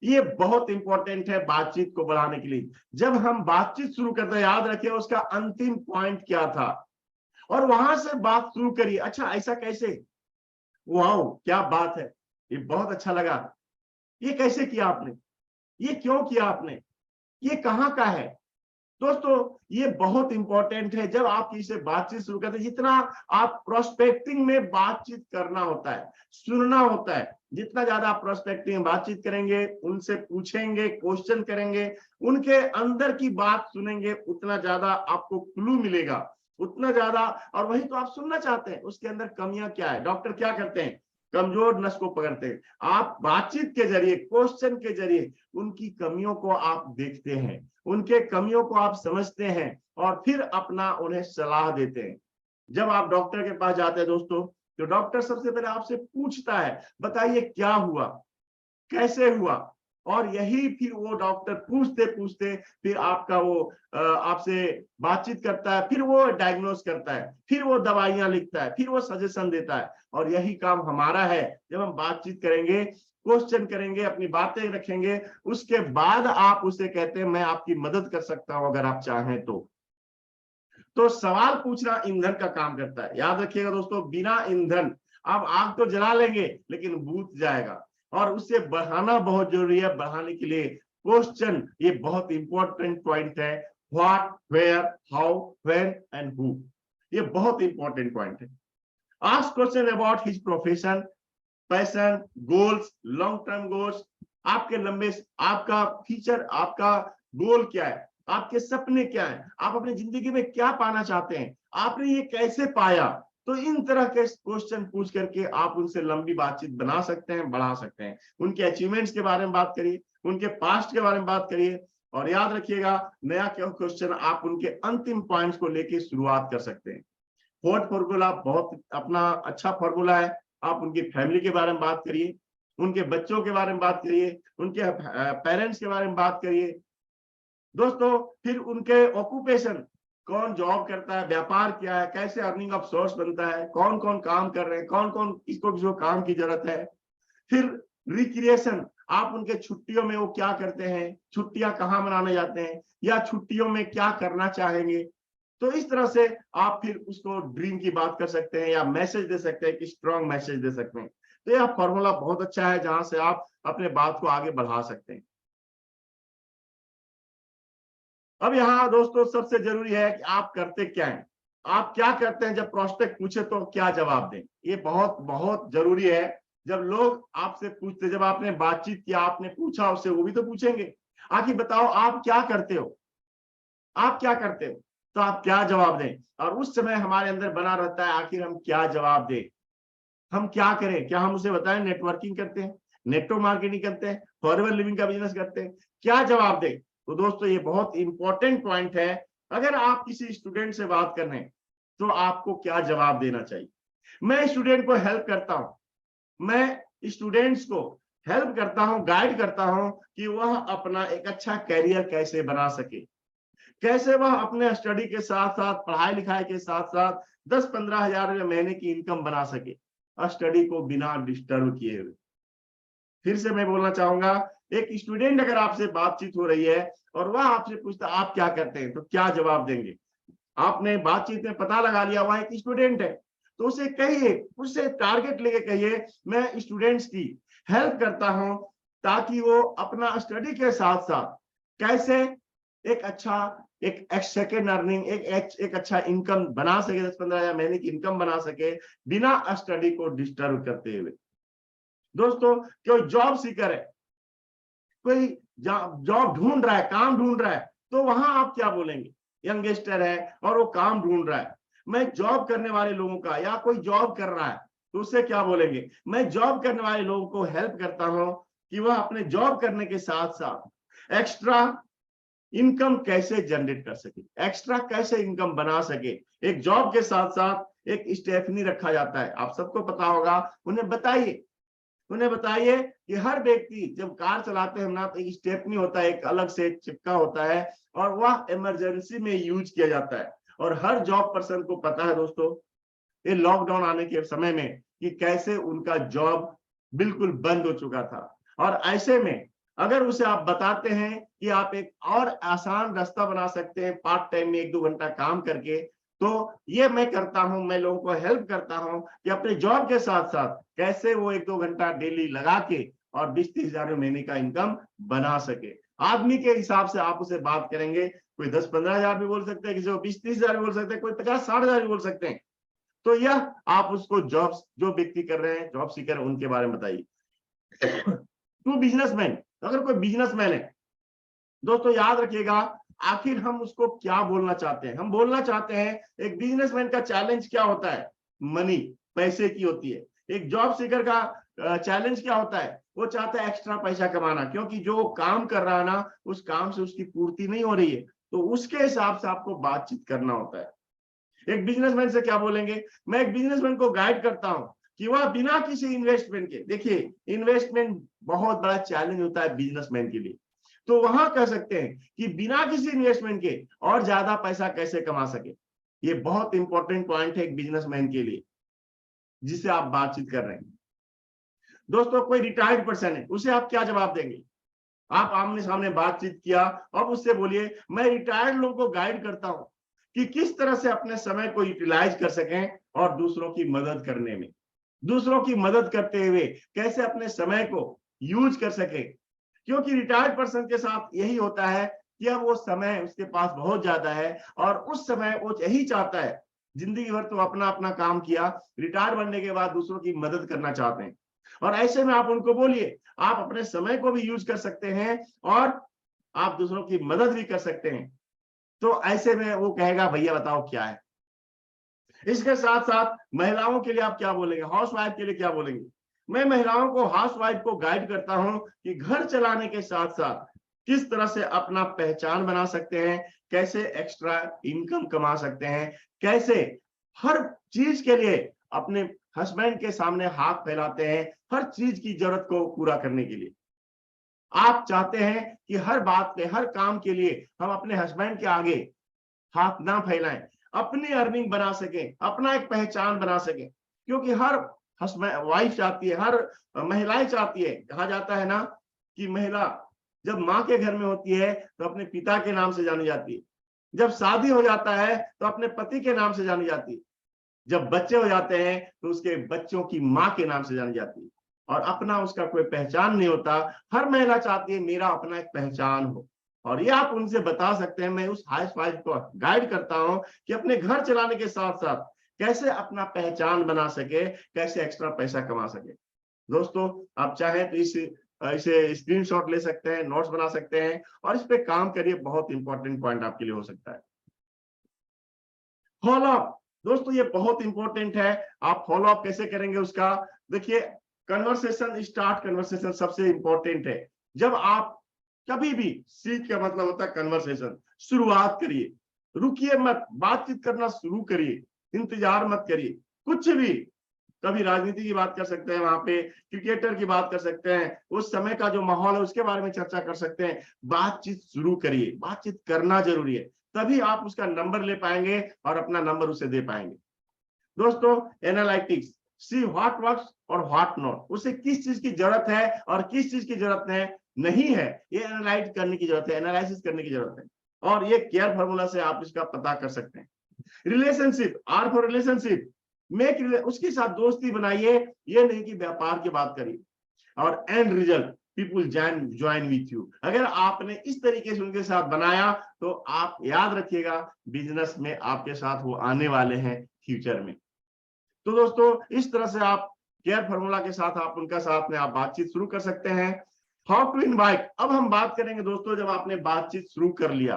ये बहुत इंपॉर्टेंट है बातचीत को बढ़ाने के लिए। जब हम बातचीत शुरू करते हैं, याद रखिए उसका अंतिम पॉइंट क्या था, और वहां से बात शुरू करिए। अच्छा ऐसा कैसे, वाओ क्या बात है, ये बहुत अच्छा लगा, ये कैसे किया आपने, ये क्यों किया आपने, ये कहाँ का है। दोस्तों ये बहुत इंपॉर्टेंट है। जब आप किसी से बातचीत शुरू करते हैं, जितना आप प्रोस्पेक्टिंग में बातचीत करना होता है, सुनना होता है, जितना ज्यादा आप प्रोस्पेक्टिंग में बातचीत करेंगे, उनसे पूछेंगे, क्वेश्चन करेंगे, उनके अंदर की बात सुनेंगे, उतना ज्यादा आपको क्लू मिलेगा, उतना ज्यादा। और वही तो आप सुनना चाहते हैं, उसके अंदर कमियां क्या है। डॉक्टर क्या करते हैं, कमजोर नस को पकड़ते हैं। आप बातचीत के जरिए, क्वेश्चन के जरिए उनकी कमियों को आप देखते हैं, उनके कमियों को आप समझते हैं, और फिर अपना उन्हें सलाह देते हैं। जब आप डॉक्टर के पास जाते हैं दोस्तों, तो डॉक्टर सबसे पहले आपसे पूछता है, बताइए क्या हुआ, कैसे हुआ, और यही फिर वो डॉक्टर पूछते पूछते फिर आपका वो आपसे बातचीत करता है, फिर वो डायग्नोस करता है, फिर वो दवाइयां लिखता है, फिर वो सजेशन देता है। और यही काम हमारा है। जब हम बातचीत करेंगे, क्वेश्चन करेंगे, अपनी बातें रखेंगे, उसके बाद आप उसे कहते हैं मैं आपकी मदद कर सकता हूं अगर आप चाहें तो सवाल पूछना ईंधन का काम करता है। याद रखिएगा दोस्तों, बिना ईंधन आप आग तो जला लेंगे लेकिन बुझ जाएगा, और उससे बढ़ाना बहुत जरूरी है। बढ़ाने के लिए क्वेश्चन ये बहुत इंपॉर्टेंट पॉइंट है। What, where, how, when and who, ये बहुत इंपॉर्टेंट पॉइंट है। Ask question about his profession, passion, goals, long term goals. आपके लंबे, आपका फ्यूचर, आपका गोल क्या है, आपके सपने क्या है, आप अपनी जिंदगी में क्या पाना चाहते हैं, आपने ये कैसे पाया। तो इन तरह के क्वेश्चन पूछ करके आप उनसे लंबी बातचीत बना सकते हैं, बढ़ा सकते हैं। उनके अचीवमेंट्स के बारे में बात करिए, उनके पास्ट के बारे में बात करिए, और याद रखिएगा नया क्वेश्चन आप उनके अंतिम पॉइंट्स को लेके शुरुआत कर सकते हैं। फोर्थ फॉर्मूला बहुत अपना अच्छा फॉर्मूला है। आप उनकी फैमिली के बारे में बात करिए, उनके बच्चों के बारे में बात करिए, उनके पेरेंट्स के बारे में बात करिए दोस्तों। फिर उनके ऑक्यूपेशन, कौन जॉब करता है, व्यापार क्या है, कैसे अर्निंग ऑफ सोर्स बनता है, कौन कौन काम कर रहे हैं, कौन कौन किसको किसको काम की जरूरत है। फिर रिक्रिएशन, आप उनके छुट्टियों में वो क्या करते हैं, छुट्टियां कहाँ मनाने जाते हैं, या छुट्टियों में क्या करना चाहेंगे। तो इस तरह से आप फिर उसको ड्रीम की बात कर सकते हैं, या मैसेज दे सकते हैं, कि स्ट्रॉन्ग मैसेज दे सकते हैं। तो यह फॉर्मूला बहुत अच्छा है, जहां से आप अपने बात को आगे बढ़ा सकते हैं। अब यहाँ दोस्तों सबसे जरूरी है कि आप करते क्या हैं, आप क्या करते हैं। जब प्रोस्पेक्ट पूछे तो क्या जवाब दें, ये बहुत बहुत जरूरी है। जब लोग आपसे पूछते, जब आपने बातचीत किया, आपने पूछा उससे, वो भी तो पूछेंगे आखिर बताओ आप क्या करते हो, आप क्या करते हो, तो आप क्या जवाब दें। और उस समय हमारे अंदर बना रहता है आखिर हम क्या जवाब दें, हम क्या करें। क्या हम उसे बताएं नेटवर्किंग करते हैं, नेटवर्क मार्केटिंग करते हैं, फॉरएवर लिविंग का बिजनेस करते हैं, क्या जवाब दें। तो दोस्तों ये बहुत इंपॉर्टेंट पॉइंट है। अगर आप किसी स्टूडेंट से बात कर रहे हैं तो आपको क्या जवाब देना चाहिए। मैं स्टूडेंट को हेल्प करता हूं, मैं स्टूडेंट्स को हेल्प करता हूं, गाइड करता हूं कि वह अपना एक अच्छा कैरियर कैसे बना सके, कैसे वह अपने स्टडी के साथ साथ, पढ़ाई लिखाई के साथ साथ 10-15 हजार रुपये महीने की इनकम बना सके, स्टडी को बिना डिस्टर्ब किए हुए। फिर से मैं बोलना चाहूंगा, एक स्टूडेंट अगर आपसे बातचीत हो रही है और वह आपसे पूछता आप क्या करते हैं, तो क्या जवाब देंगे। आपने बातचीत में पता लगा लिया वह एक स्टूडेंट है, तो उसे कहिए, उससे टारगेट लेके कहिए मैं स्टूडेंट्स की हेल्प करता हूं, ताकि वो अपना स्टडी के साथ साथ कैसे एक अच्छा, एक सेकेंड अर्निंग, एक अच्छा इनकम बना सके, 10-15 हजार महीने की इनकम बना सके, बिना स्टडी को डिस्टर्ब करते हुए। दोस्तों कोई जॉब सीकर है, कोई जॉब ढूंढ रहा है, काम ढूंढ रहा है, तो वहां आप क्या बोलेंगे। यंगस्टर है और वो काम ढूंढ रहा है, मैं जॉब करने वाले लोगों का, या कोई जॉब कर रहा है तो उससे क्या बोलेंगे, मैं जॉब करने वाले लोगों को हेल्प करता हूं कि वह अपने जॉब करने के साथ साथ एक्स्ट्रा इनकम कैसे जनरेट कर सके, एक्स्ट्रा कैसे इनकम बना सके। एक जॉब के साथ साथ एक स्टेफनी रखा जाता है, आप सबको पता होगा, उन्हें बताइए, उन्हें बताइए कि हर व्यक्ति जब कार चलाते हैं ना, तो एक स्टेपनी होता है, एक अलग से चिपका होता है, और वह इमरजेंसी में यूज किया जाता है। और हर जॉब पर्सन को पता है दोस्तों, ये लॉकडाउन आने के समय में, कि कैसे उनका जॉब बिल्कुल बंद हो चुका था। और ऐसे में अगर उसे आप बताते हैं कि आप एक और आसान रास्ता बना सकते हैं पार्ट टाइम में 1-2 घंटा काम करके, तो ये मैं करता हूं, मैं लोगों को हेल्प करता हूं कि अपने जॉब के साथ साथ कैसे वो 1-2 घंटा डेली लगा के और 20-30 हजार महीने का इनकम बना सके। आदमी के हिसाब से आप उसे बात करेंगे, कोई 10-15 हजार भी बोल सकते हैं, किसी को 20-30 हजार भी बोल सकते हैं, कोई 50-60 हजार भी बोल सकते हैं। तो यह आप उसको जॉब जो व्यक्ति कर रहे हैं, जॉब सीकर, उनके बारे में बताइए। टू बिजनेसमैन, अगर कोई बिजनेसमैन है दोस्तों, याद रखिएगा, आखिर हम उसको क्या बोलना चाहते हैं। हम बोलना चाहते हैं एक बिजनेसमैन का चैलेंज क्या होता है, मनी, पैसे की होती है। एक जॉब सीकर का चैलेंज क्या होता है, वो चाहता है एक्स्ट्रा पैसा कमाना, क्योंकि जो काम कर रहा है ना, उस काम से उसकी पूर्ति नहीं हो रही है, तो उसके हिसाब से आपको बातचीत करना होता है। एक बिजनेसमैन से क्या बोलेंगे, मैं एक बिजनेसमैन को गाइड करता हूं कि वह बिना किसी इन्वेस्टमेंट के, देखिए इन्वेस्टमेंट बहुत बड़ा चैलेंज होता है बिजनेसमैन के लिए, तो वहां कह सकते हैं कि बिना किसी इन्वेस्टमेंट के और ज्यादा पैसा कैसे कमा सके। ये बहुत इंपॉर्टेंट पॉइंट है एक बिजनेसमैन के लिए जिसे आप बातचीत कर रहे हैं। दोस्तों, कोई रिटायर्ड पर्सन है, उसे आप क्या जवाब देंगे। आप आमने सामने बातचीत किया, अब उससे बोलिए मैं रिटायर्ड लोगों को गाइड करता हूं कि किस तरह से अपने समय को यूटिलाइज कर सकें और दूसरों की मदद करने में, दूसरों की मदद करते हुए कैसे अपने समय को यूज कर सके। क्योंकि रिटायर्ड पर्सन के साथ यही होता है कि अब वो समय उसके पास बहुत ज्यादा है और उस समय वो यही चाहता है, जिंदगी भर तो अपना अपना काम किया, रिटायर बनने के बाद दूसरों की मदद करना चाहते हैं। और ऐसे में आप उनको बोलिए आप अपने समय को भी यूज कर सकते हैं और आप दूसरों की मदद भी कर सकते हैं। तो ऐसे में वो कहेगा भैया बताओ क्या है। इसके साथ साथ महिलाओं के लिए आप क्या बोलेंगे, हाउस वाइफ के लिए क्या बोलेंगे। मैं महिलाओं को, हाउस वाइफ को गाइड करता हूं कि घर चलाने के साथ साथ किस तरह से अपना पहचान बना सकते हैं, कैसे एक्स्ट्रा इनकम कमा सकते हैं, कैसे हर चीज के लिए अपने हस्बैंड के सामने हाथ फैलाते हैं, हर चीज की जरूरत को पूरा करने के लिए। आप चाहते हैं कि हर बात पे, हर काम के लिए हम अपने हस्बैंड के आगे हाथ ना फैलाएं, अपनी अर्निंग बना सके, अपना एक पहचान बना सके। क्योंकि हर हस्बैंड वाइफ चाहती है, हर महिलाएं चाहती है, कहा जाता है ना कि महिला जब माँ के घर में होती है तो अपने पिता के नाम से जानी जाती है, जब शादी हो जाता है तो अपने पति के नाम से जानी जाती है, जब बच्चे हो जाते हैं तो उसके बच्चों की माँ के नाम से जानी जाती है, और अपना उसका कोई पहचान नहीं होता। हर महिला चाहती है मेरा अपना एक पहचान हो, और ये आप उनसे बता सकते हैं। मैं उस हाउस वाइफ को गाइड करता हूं कि अपने घर चलाने के साथ साथ कैसे अपना पहचान बना सके, कैसे एक्स्ट्रा पैसा कमा सके। दोस्तों, आप चाहें तो इसे स्क्रीनशॉट ले सकते हैं, नोट्स बना सकते हैं और इस पे काम करिए, बहुत इंपॉर्टेंट पॉइंट आपके लिए हो सकता है। फॉलो अप, दोस्तों ये बहुत इंपॉर्टेंट है। आप फॉलो अप कैसे करेंगे उसका, देखिए कन्वर्सेशन स्टार्ट, कन्वर्सेशन सबसे इंपॉर्टेंट है। जब आप कभी भी, सीख का मतलब होता है कन्वर्सेशन, शुरुआत करिए, रुकिए मत, बातचीत करना शुरू करिए, इंतजार मत करिए। कुछ भी, कभी राजनीति की बात कर सकते हैं, वहां पे क्रिकेटर की बात कर सकते हैं, उस समय का जो माहौल है उसके बारे में चर्चा कर सकते हैं। बातचीत शुरू करिए, बातचीत करना जरूरी है, तभी आप उसका नंबर ले पाएंगे और अपना नंबर उसे दे पाएंगे। दोस्तों, एनालिटिक्स, सी व्हाट वर्क्स और व्हाट नॉट, उसे किस चीज की जरूरत है और किस चीज की जरूरत है नहीं है, ये एनालाइज करने की जरूरत है, एनालिसिस करने की जरूरत है, और ये केयर फार्मूला से आप इसका पता कर सकते हैं। Relationship, or for relationship, make, उसके साथ दोस्ती बनाइए, ये नहीं कि व्यापार की बात करिए। और and result, people join with you, अगर आपने इस तरीके से उनके साथ बनाया तो आप याद रखिएगा बिजनेस में आपके साथ वो आने वाले हैं फ्यूचर में। तो दोस्तों, इस तरह से आप केयर फार्मूला के साथ आप उनका साथ में आप बातचीत शुरू कर सकते हैं। हाउ टू इनवाइट, अब हम बात करेंगे दोस्तों, जब आपने बातचीत शुरू कर लिया,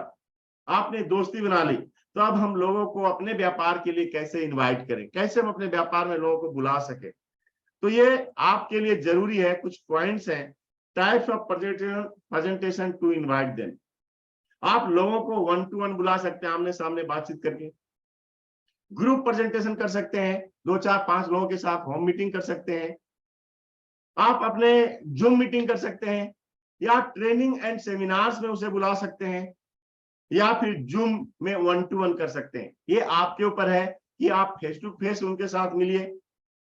आपने दोस्ती बना ली, तो अब हम लोगों को अपने व्यापार के लिए कैसे इनवाइट करें, कैसे हम अपने व्यापार में लोगों को बुला सके। तो ये आपके लिए जरूरी है, कुछ पॉइंट्स हैं, types of presentation to invite them. आप लोगों को 1 to 1 बुला सकते हैं, आमने सामने बातचीत करके, ग्रुप प्रेजेंटेशन कर सकते हैं, 2, 4, 5 लोगों के साथ होम मीटिंग कर सकते हैं, आप अपने जूम मीटिंग कर सकते हैं, या ट्रेनिंग एंड सेमिनार्स में उसे बुला सकते हैं, या फिर जूम में 1 to 1 कर सकते हैं। ये आपके ऊपर है कि आप फेस टू फेस उनके साथ मिलिए,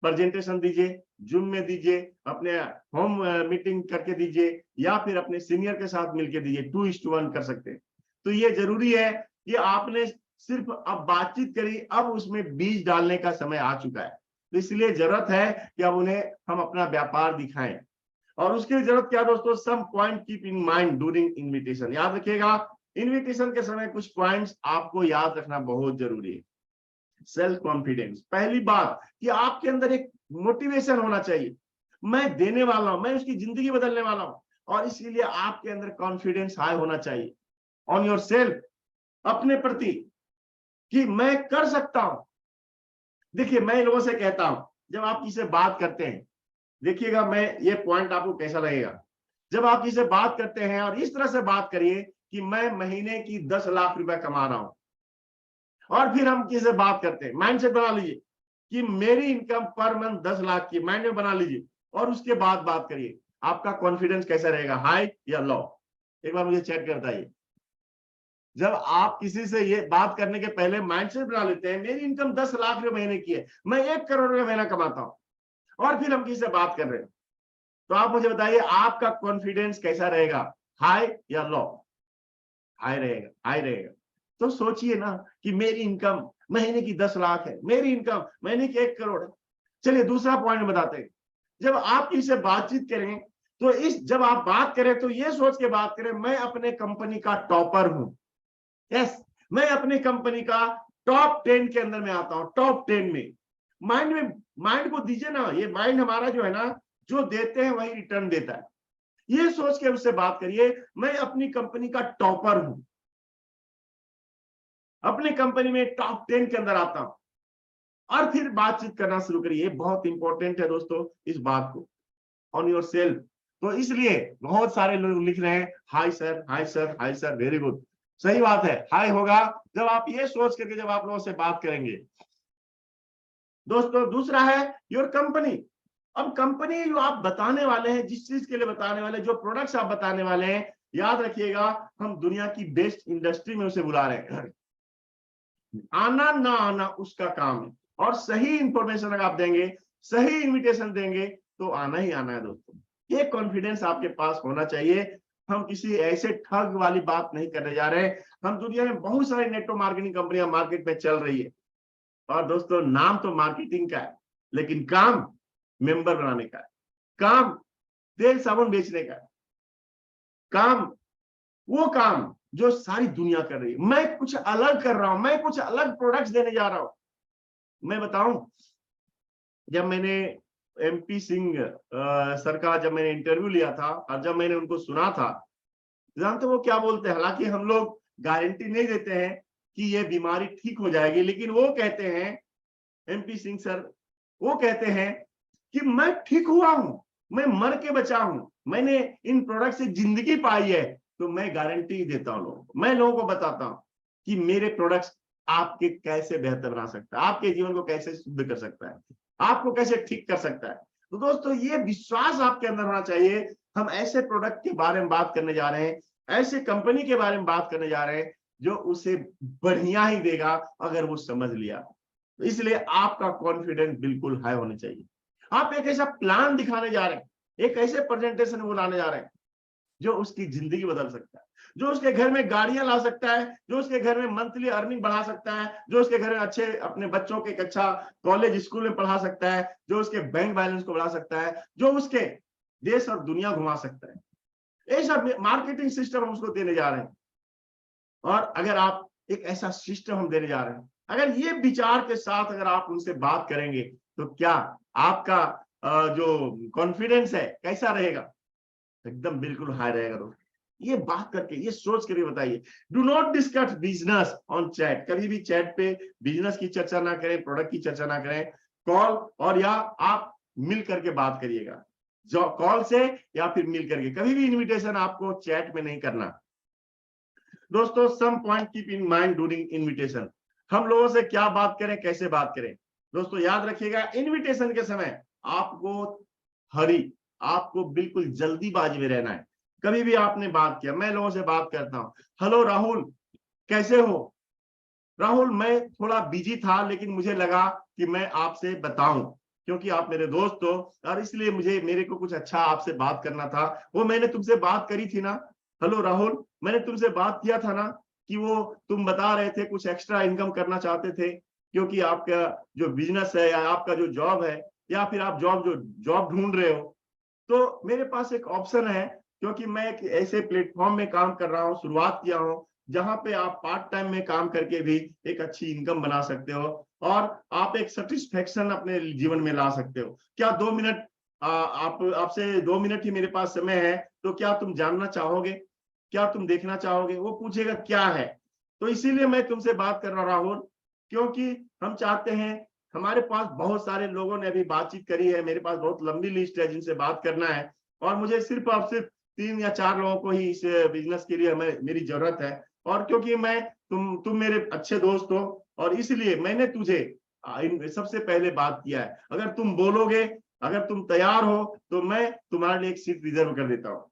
प्रेजेंटेशन दीजिए, जूम में दीजिए, अपने होम मीटिंग करके दीजिए, या फिर अपने सीनियर के साथ मिलकर दीजिए, 2:1 कर सकते हैं। तो ये जरूरी है कि आपने सिर्फ अब बातचीत करी, अब उसमें बीज डालने का समय आ चुका है। तो इसलिए जरूरत है कि अब उन्हें हम अपना व्यापार दिखाएं। और उसके लिए जरूरत क्या दोस्तों, some point keep in mind during invitation. याद रखिएगा, इन्विटेशन के समय कुछ पॉइंट्स आपको याद रखना बहुत जरूरी है। सेल्फ कॉन्फिडेंस, पहली बात कि आपके अंदर एक मोटिवेशन होना चाहिए, मैं देने वाला हूं, मैं उसकी जिंदगी बदलने वाला हूं, और इसीलिए आपके अंदर कॉन्फिडेंस हाई होना चाहिए ऑन योर सेल्फ, अपने प्रति, कि मैं कर सकता हूं। देखिए, मैं लोगों से कहता हूं, जब आप किसी से बात करते हैं, देखिएगा मैं ये पॉइंट आपको कैसा लगेगा, जब आप किसी से बात करते हैं और इस तरह से बात करिए कि मैं महीने की 10 लाख रुपए कमा रहा हूं, और फिर हम किसी से बात करते हैं, माइंडसेट बना लीजिए कि मेरी इनकम पर मंथ 10 लाख की, माइंड में बना लीजिए, और उसके बाद बात करिए, आपका कॉन्फिडेंस कैसा रहेगा, हाई या लो? एक बार मुझे चेक करता है। जब आप किसी से ये बात करने के पहले माइंडसेट बना लेते हैं, मेरी इनकम 10 लाख रुपए महीने की है, मैं 1 करोड़ रुपए महीना कमाता हूं, और फिर हम किसी से बात कर रहे हैं, तो आप मुझे बताइए आपका कॉन्फिडेंस कैसा रहेगा, हाई या लो? हाई रहेगा, हाई रहेगा। तो सोचिए ना कि मेरी इनकम महीने की 10 लाख है, मेरी इनकम महीने की 1 करोड़ है। चलिए दूसरा पॉइंट बताते हैं, जब आप किसी से बातचीत करें, तो जब आप बात करें तो ये सोच के बात करें, मैं अपने कंपनी का टॉपर हूं। यस, मैं अपनी कंपनी का टॉप 10 के अंदर में आता हूं, टॉप 10 में। माइंड को दीजिए ना, ये माइंड हमारा जो है ना, जो देते हैं वही रिटर्न देता है। ये सोच के उससे बात करिए, मैं अपनी कंपनी का टॉपर हूं, अपनी कंपनी में टॉप 10 के अंदर आता हूं, और फिर बातचीत करना शुरू करिए। बहुत इंपॉर्टेंट है दोस्तों इस बात को, ऑन योर सेल्फ। तो इसलिए बहुत सारे लोग लिख रहे हैं hi sir, hi sir, hi sir, very good, सही बात है, हाय होगा जब आप ये सोच करके जब आप लोगों से बात करेंगे। दोस्तों दूसरा है योर कंपनी। अब कंपनी जो आप बताने वाले हैं, जिस चीज के लिए बताने वाले, जो प्रोडक्ट्स आप बताने वाले हैं, याद रखिएगा हम दुनिया की बेस्ट इंडस्ट्री में उसे बुला रहे हैं। आना ना आना उसका काम है, और सही इंफॉर्मेशन अगर आप देंगे, सही इन्विटेशन देंगे, तो आना ही आना है दोस्तों। ये कॉन्फिडेंस आपके पास होना चाहिए। हम किसी ऐसे ठग वाली बात नहीं करने जा रहे हैं। हम दुनिया में बहुत सारी नेटवर्क मार्केटिंग कंपनियां मार्केट में चल रही है, और दोस्तों नाम तो मार्केटिंग का है, लेकिन काम मेंबर बनाने का है, काम तेल साबुन बेचने का है, काम वो काम जो सारी दुनिया कर रही है। मैं कुछ अलग कर रहा हूं, मैं कुछ अलग प्रोडक्ट्स देने जा रहा हूं। मैं बताऊं, जब मैंने MP सिंह सर का जब मैंने इंटरव्यू लिया था, और जब मैंने उनको सुना था, जानते वो क्या बोलते हैं? हालांकि हम लोग गारंटी नहीं देते हैं कि ये बीमारी ठीक हो जाएगी, लेकिन वो कहते हैं, MP सिंह सर वो कहते हैं कि मैं ठीक हुआ हूं, मैं मर के बचा हूं, मैंने इन प्रोडक्ट से जिंदगी पाई है। तो मैं गारंटी देता हूं लोगों को, मैं लोगों को बताता हूं कि मेरे प्रोडक्ट्स आपके कैसे बेहतर बना सकता है, आपके जीवन को कैसे शुद्ध कर सकता है, आपको कैसे ठीक कर सकता है। तो दोस्तों ये विश्वास आपके अंदर होना चाहिए। हम ऐसे प्रोडक्ट के बारे में बात करने जा रहे हैं, ऐसे कंपनी के बारे में बात करने जा रहे हैं जो उसे बढ़िया ही देगा अगर वो समझ लिया। तो इसलिए आपका कॉन्फिडेंस बिल्कुल हाई होना चाहिए। आप एक ऐसा प्लान दिखाने जा रहे हैं, एक ऐसे प्रेजेंटेशन वो लाने जा रहे हैं जो उसकी जिंदगी बदल सकता है, जो उसके घर में गाड़ियां ला सकता है, जो उसके घर में मंथली अर्निंग बढ़ा सकता है, जो उसके घर में अच्छे अपने बच्चों के एक अच्छा कॉलेज स्कूल में पढ़ा सकता है, जो उसके बैंक बैलेंस को बढ़ा सकता है, जो उसके देश और दुनिया घुमा सकता है। ऐसा मार्केटिंग सिस्टम हम उसको देने जा रहे हैं। और अगर आप एक ऐसा सिस्टम हम देने जा रहे हैं, अगर ये विचार के साथ अगर आप उनसे बात करेंगे, तो क्या आपका जो कॉन्फिडेंस है कैसा रहेगा? एकदम बिल्कुल हाई रहेगा दोस्तों। ये बात करके, ये सोच करके बताइए। Do not discuss business on chat. कभी भी चैट पे बिजनेस की चर्चा ना करें, प्रोडक्ट की चर्चा ना करें। कॉल और या आप मिल करके बात करिएगा, जो कॉल से या फिर मिल करके। कभी भी इन्विटेशन आपको चैट में नहीं करना दोस्तों। Some point keep in mind during invitation. हम लोगों से क्या बात करें, कैसे बात करें। दोस्तों याद रखिएगा, इन्विटेशन के समय आपको हरी, आपको बिल्कुल जल्दीबाजी में रहना है। कभी भी आपने बात किया, मैं लोगों से बात करता हूं, हेलो राहुल कैसे हो? राहुल मैं थोड़ा बिजी था, लेकिन मुझे लगा कि मैं आपसे बताऊं। क्योंकि आप मेरे दोस्त हो और इसलिए मेरे को कुछ अच्छा आपसे बात करना था। वो मैंने तुमसे बात करी थी ना, हेलो राहुल, मैंने तुमसे बात किया था ना कि वो तुम बता रहे थे कुछ एक्स्ट्रा इनकम करना चाहते थे, क्योंकि आपका जो बिजनेस है या आपका जो जॉब है या फिर आप जॉब ढूंढ रहे हो। तो मेरे पास एक ऑप्शन है, क्योंकि मैं एक ऐसे प्लेटफॉर्म में काम कर रहा हूँ, शुरुआत किया हूँ, जहां पे आप पार्ट टाइम में काम करके भी एक अच्छी इनकम बना सकते हो और आप एक सेटिस्फेक्शन अपने जीवन में ला सकते हो। क्या 2 मिनट आपसे 2 मिनट ही मेरे पास समय है, तो क्या तुम जानना चाहोगे, क्या तुम देखना चाहोगे? वो पूछेगा क्या है। तो इसीलिए मैं तुमसे बात कर रहा हूँ राहुल, क्योंकि हम चाहते हैं, हमारे पास बहुत सारे लोगों ने अभी बातचीत करी है, मेरे पास बहुत लंबी लिस्ट है जिनसे बात करना है और मुझे सिर्फ और सिर्फ 3 या 4 लोगों को ही इस बिजनेस के लिए मेरी जरूरत है। और क्योंकि तुम मेरे अच्छे दोस्त हो और इसलिए मैंने तुझे सबसे पहले बात किया है। अगर तुम बोलोगे, अगर तुम तैयार हो, तो मैं तुम्हारे लिए एक सीट रिजर्व कर देता हूँ।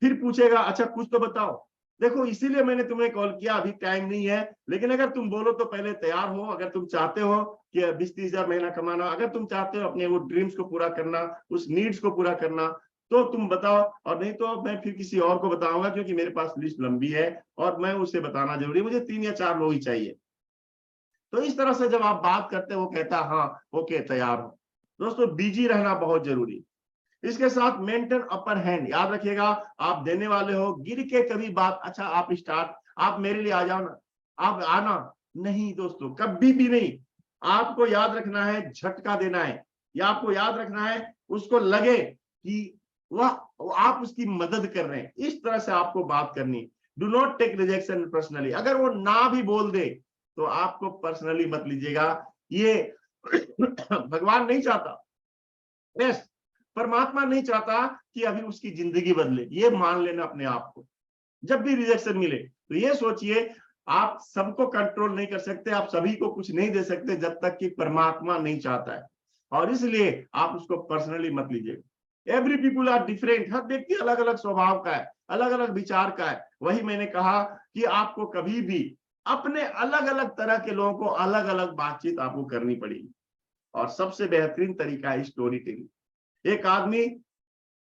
फिर पूछेगा अच्छा कुछ तो बताओ। देखो इसीलिए मैंने तुम्हें कॉल किया, अभी टाइम नहीं है, लेकिन अगर तुम बोलो तो पहले तैयार हो। अगर तुम चाहते हो कि 20-30 हजार महीना कमाना, अगर तुम चाहते हो अपने वो ड्रीम्स को पूरा करना, उस नीड्स को पूरा करना, तो तुम बताओ। और नहीं तो मैं फिर किसी और को बताऊंगा, क्योंकि मेरे पास लिस्ट लंबी है और मैं उसे बताना जरूरी है। मुझे 3 या 4 लोग ही चाहिए। तो इस तरह से जब आप बात करते हो, वो कहता हाँ ओके तैयार हो। दोस्तों बिजी रहना बहुत जरूरी। इसके साथ मेंटेन अपर हैंड, याद रखिएगा, आप देने वाले हो, गिर के कभी बात, अच्छा आप स्टार्ट, आप मेरे लिए आ जाओ ना, आप आना, नहीं दोस्तों कभी भी नहीं। आपको याद रखना है झटका देना है, या आपको याद रखना है उसको लगे कि वह आप उसकी मदद कर रहे हैं। इस तरह से आपको बात करनी। Do not take rejection personally. अगर वो ना भी बोल दे तो आपको पर्सनली मत लीजिएगा। ये भगवान नहीं चाहता, यस, परमात्मा नहीं चाहता कि अभी उसकी जिंदगी बदले। ये मान लेना अपने आप को। जब भी रिजेक्शन मिले तो ये सोचिए, आप सबको कंट्रोल नहीं कर सकते, आप सभी को कुछ नहीं दे सकते जब तक कि परमात्मा नहीं चाहता है। और इसलिए आप उसको पर्सनली मत लीजिए। Every people are different. हर व्यक्ति अलग अलग स्वभाव का है, अलग अलग विचार का है। वही मैंने कहा कि आपको कभी भी अपने अलग अलग तरह के लोगों को अलग अलग बातचीत आपको करनी पड़ेगी। और सबसे बेहतरीन तरीका है स्टोरी टेलिंग। एक आदमी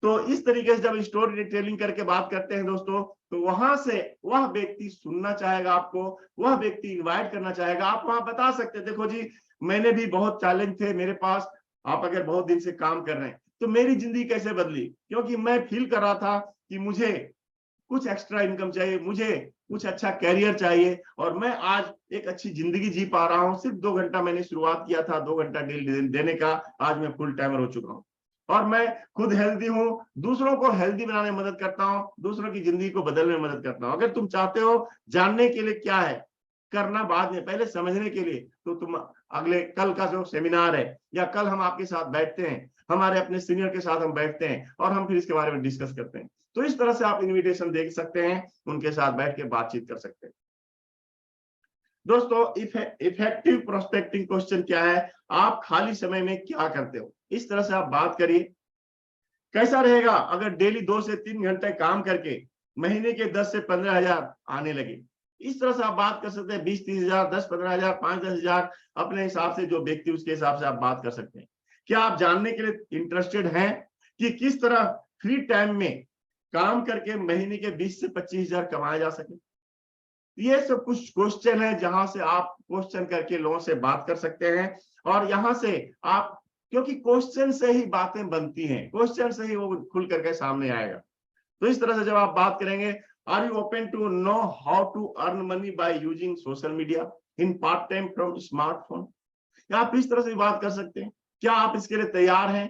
तो इस तरीके से जब स्टोरी टेलिंग करके बात करते हैं दोस्तों, तो वहां से वह व्यक्ति सुनना चाहेगा आपको, वह व्यक्ति इनवाइट करना चाहेगा। आप वहां बता सकते हैं देखो जी, मैंने भी बहुत चैलेंज थे मेरे पास, आप अगर बहुत दिन से काम कर रहे हैं तो मेरी जिंदगी कैसे बदली, क्योंकि मैं फील कर रहा था कि मुझे कुछ एक्स्ट्रा इनकम चाहिए, मुझे कुछ अच्छा कैरियर चाहिए, और मैं आज एक अच्छी जिंदगी जी पा रहा हूँ। सिर्फ 2 घंटा मैंने शुरुआत किया था, 2 घंटा डेली देने का, आज मैं फुल टाइमर हो चुका हूँ। और मैं खुद हेल्दी हूँ, दूसरों को हेल्दी बनाने में मदद करता हूँ, दूसरों की जिंदगी को बदलने में मदद करता हूँ। अगर तुम चाहते हो जानने के लिए क्या है करना बाद में, पहले समझने के लिए, तो तुम अगले कल का जो सेमिनार है या कल हम आपके साथ बैठते हैं, हमारे अपने सीनियर के साथ हम बैठते हैं और हम फिर इसके बारे में डिस्कस करते हैं। तो इस तरह से आप इनविटेशन देख सकते हैं, उनके साथ बैठ के बातचीत कर सकते हैं। दोस्तों इफेक्टिव प्रोस्पेक्टिंग क्वेश्चन क्या है, आप खाली समय में क्या करते हो, इस तरह से आप बात करिए। कैसा रहेगा अगर डेली 2 से 3 घंटे काम करके महीने के 10 से 15 हजार आने लगे। इस तरह से आप बात कर सकते हैं। 20-30 हजार, 10-15 हजार, 5-10 हजार, अपने हिसाब से जो व्यक्ति उसके हिसाब से आप बात कर सकते हैं। क्या आप जानने के लिए इंटरेस्टेड हैं कि किस तरह फ्री टाइम में काम करके महीने के 20 से 25 हजार कमाए जा सके? ये सब कुछ क्वेश्चन है जहां से आप क्वेश्चन करके लोगों से बात कर सकते हैं। और यहां से आप, क्योंकि क्वेश्चन से ही बातें बनती हैं, क्वेश्चन से ही वो खुल करके सामने आएगा। तो इस तरह से जब आप बात करेंगे, are you open to know how to earn money by using social media in part time from smartphone? क्या आप इस तरह से बात कर सकते हैं? क्या आप इसके लिए तैयार हैं?